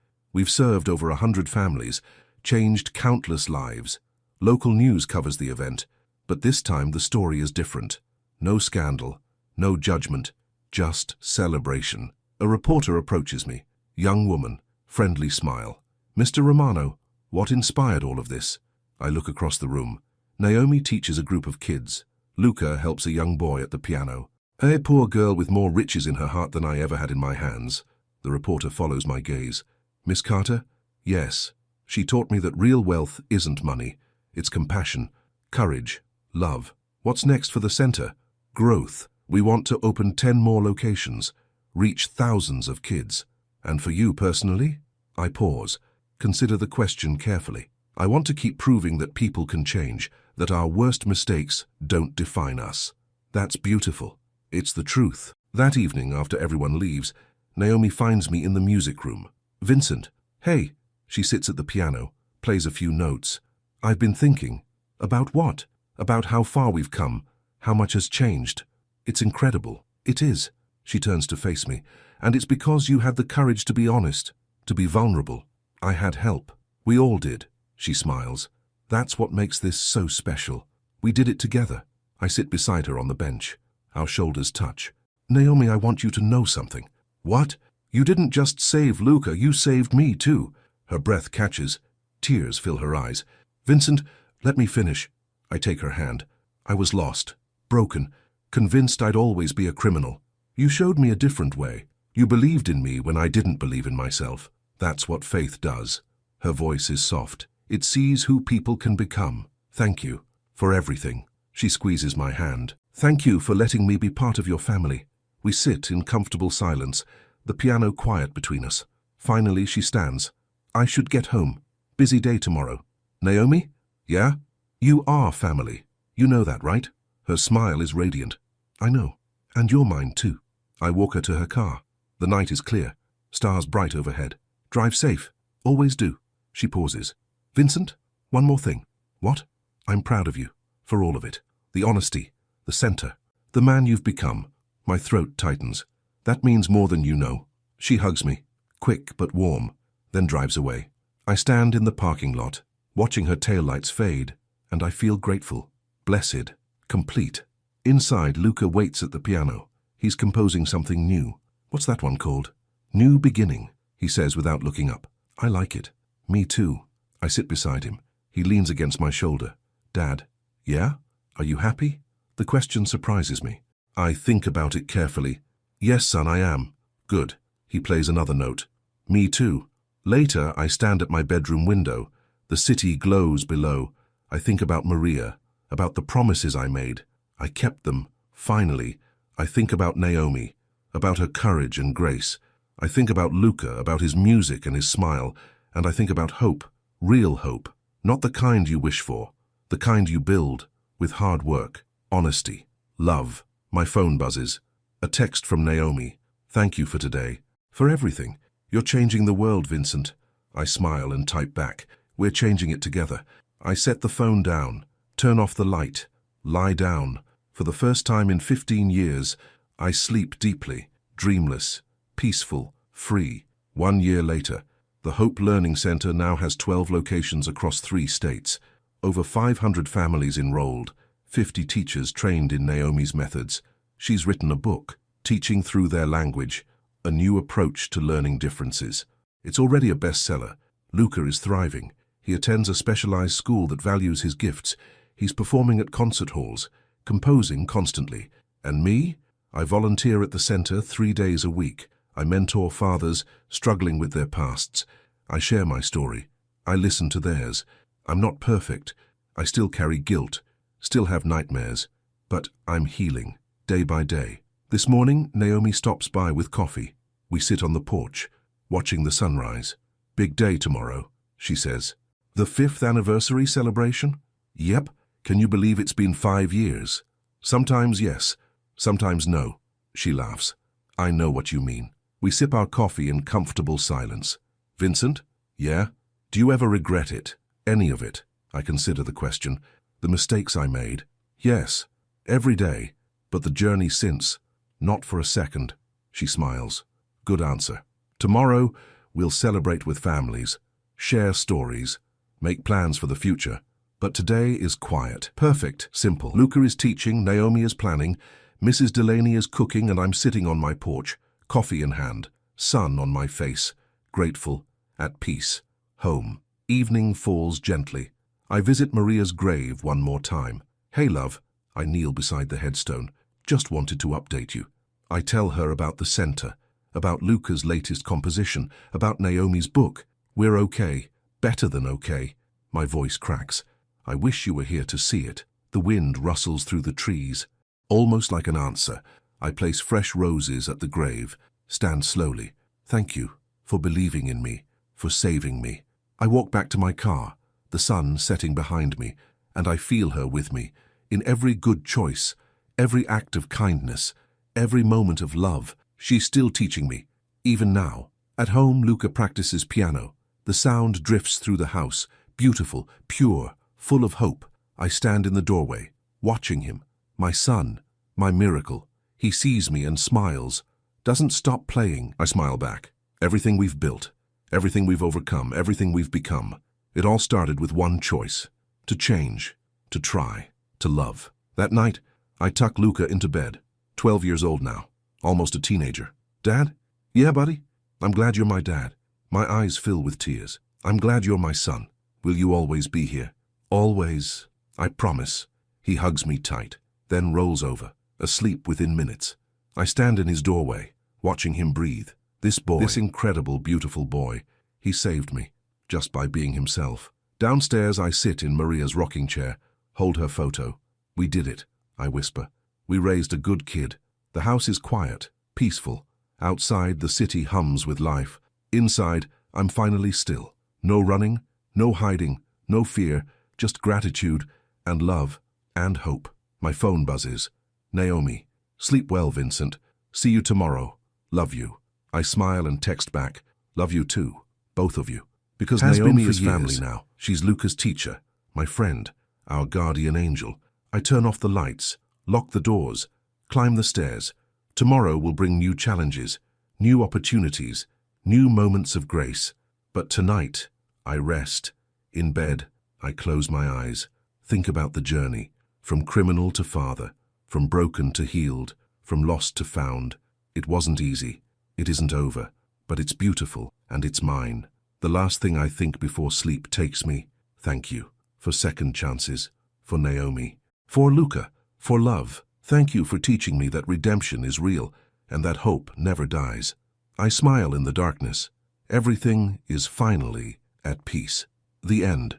We've served over 100 families, changed countless lives. Local news covers the event, but this time the story is different. No scandal, no judgment, just celebration. A reporter approaches me. Young woman, friendly smile. Mr. Romano, what inspired all of this? I look across the room. Naomi teaches a group of kids. Luca helps a young boy at the piano. A poor girl with more riches in her heart than I ever had in my hands. The reporter follows my gaze. Miss Carter? Yes. She taught me that real wealth isn't money. It's compassion, courage, love. What's next for the center? Growth. We want to open 10 more locations, reach thousands of kids. And for you personally? I pause. Consider the question carefully. I want to keep proving that people can change, that our worst mistakes don't define us. That's beautiful. It's the truth. That evening, after everyone leaves, Naomi finds me in the music room. Vincent, hey. She sits at the piano, plays a few notes. I've been thinking. About what? About how far we've come, how much has changed. It's incredible. It is. She turns to face me. And it's because you had the courage to be honest, to be vulnerable. I had help. We all did. She smiles. That's what makes this so special. We did it together. I sit beside her on the bench. Our shoulders touch. Naomi, I want you to know something. What? You didn't just save Luca, you saved me too. Her breath catches. Tears fill her eyes. Vincent, let me finish. I take her hand. I was lost, broken, convinced I'd always be a criminal. You showed me a different way. You believed in me when I didn't believe in myself. That's what faith does. Her voice is soft. It sees who people can become. Thank you for everything. She squeezes my hand. Thank you for letting me be part of your family. We sit in comfortable silence, the piano quiet between us. Finally, she stands. I should get home. Busy day tomorrow. Naomi? Yeah? You are family. You know that, right? Her smile is radiant. I know. And you're mine too. I walk her to her car. The night is clear. Stars bright overhead. Drive safe. Always do. She pauses. Vincent, one more thing. What? I'm proud of you. For all of it. The honesty. The center. The man you've become. My throat tightens. That means more than you know. She hugs me. Quick but warm. Then drives away. I stand in the parking lot, watching her taillights fade, and I feel grateful. Blessed. Complete. Inside, Luca waits at the piano. He's composing something new. What's that one called? New Beginning, he says without looking up. I like it. Me too. I sit beside him. He leans against my shoulder. Dad, yeah? Are you happy? The question surprises me. I think about it carefully. Yes, son, I am. Good. He plays another note. Me too. Later, I stand at my bedroom window. The city glows below. I think about Maria, about the promises I made. I kept them. Finally, I think about Naomi, about her courage and grace. I think about Luca, about his music and his smile. And I think about hope, real hope, not the kind you wish for, the kind you build with hard work, honesty, love. My phone buzzes. A text from Naomi. Thank you for today, for everything. You're changing the world, Vincent. I smile and type back. We're changing it together. I set the phone down, turn off the light, lie down. For the first time in 15 years, I sleep deeply, dreamless, peaceful, free. 1 year later, the Hope Learning Center now has 12 locations across 3 states. Over 500 families enrolled, 50 teachers trained in Naomi's methods. She's written a book, Teaching Through Their Language, a new approach to learning differences. It's already a bestseller. Luca is thriving. He attends a specialized school that values his gifts. He's performing at concert halls, composing constantly. And me? I volunteer at the center 3 days a week. I mentor fathers struggling with their pasts. I share my story. I listen to theirs. I'm not perfect. I still carry guilt, still have nightmares. But I'm healing, day by day. This morning, Naomi stops by with coffee. We sit on the porch, watching the sunrise. Big day tomorrow, she says. The 5th anniversary celebration? Yep. Can you believe it's been 5 years? Sometimes yes, sometimes no. She laughs. I know what you mean. We sip our coffee in comfortable silence. Vincent? Yeah? Do you ever regret it? Any of it? I consider the question. The mistakes I made? Yes. Every day. But the journey since, not for a second. She smiles. Good answer. Tomorrow, we'll celebrate with families, share stories, make plans for the future. But today is quiet, perfect, simple. Luca is teaching, Naomi is planning, Mrs. Delaney is cooking, and I'm sitting on my porch, coffee in hand, sun on my face, grateful, at peace, home. Evening falls gently. I visit Maria's grave one more time. Hey, love. I kneel beside the headstone. Just wanted to update you. I tell her about the center, about Luca's latest composition, about Naomi's book. We're okay, better than okay. My voice cracks. I wish you were here to see it. The wind rustles through the trees. Almost like an answer, I place fresh roses at the grave, stand slowly. Thank you for believing in me, for saving me. I walk back to my car, the sun setting behind me, and I feel her with me, in every good choice, every act of kindness, every moment of love. She's still teaching me, even now. At home, Luca practices piano. The sound drifts through the house, beautiful, pure, full of hope. I stand in the doorway, watching him. My son, my miracle. He sees me and smiles, doesn't stop playing. I smile back. Everything we've built, everything we've overcome, everything we've become. It all started with one choice: to change, to try, to love. That night, I tuck Luca into bed, 12 years old now, almost a teenager. Dad? Yeah, buddy? I'm glad you're my dad. My eyes fill with tears. I'm glad you're my son. Will you always be here? Always. I promise. He hugs me tight, then rolls over, asleep within minutes. I stand in his doorway, watching him breathe. This boy, this incredible, beautiful boy, he saved me, just by being himself. Downstairs, I sit in Maria's rocking chair, hold her photo. We did it, I whisper. We raised a good kid. The house is quiet, peaceful. Outside, the city hums with life. Inside, I'm finally still. No running, no hiding, no fear, just gratitude and love and hope. My phone buzzes. Naomi. Sleep well, Vincent. See you tomorrow. Love you. I smile and text back. Love you too. Both of you. Because Naomi is family now. She's Luca's teacher, my friend, our guardian angel. I turn off the lights, lock the doors, climb the stairs. Tomorrow will bring new challenges, new opportunities, new moments of grace. But tonight, I rest. In bed, I close my eyes, think about the journey, from criminal to father, from broken to healed, from lost to found. It wasn't easy. It isn't over, but it's beautiful, and it's mine. The last thing I think before sleep takes me. Thank you for second chances, for Naomi, for Luca, for love. Thank you for teaching me that redemption is real and that hope never dies. I smile in the darkness. Everything is finally at peace. The end.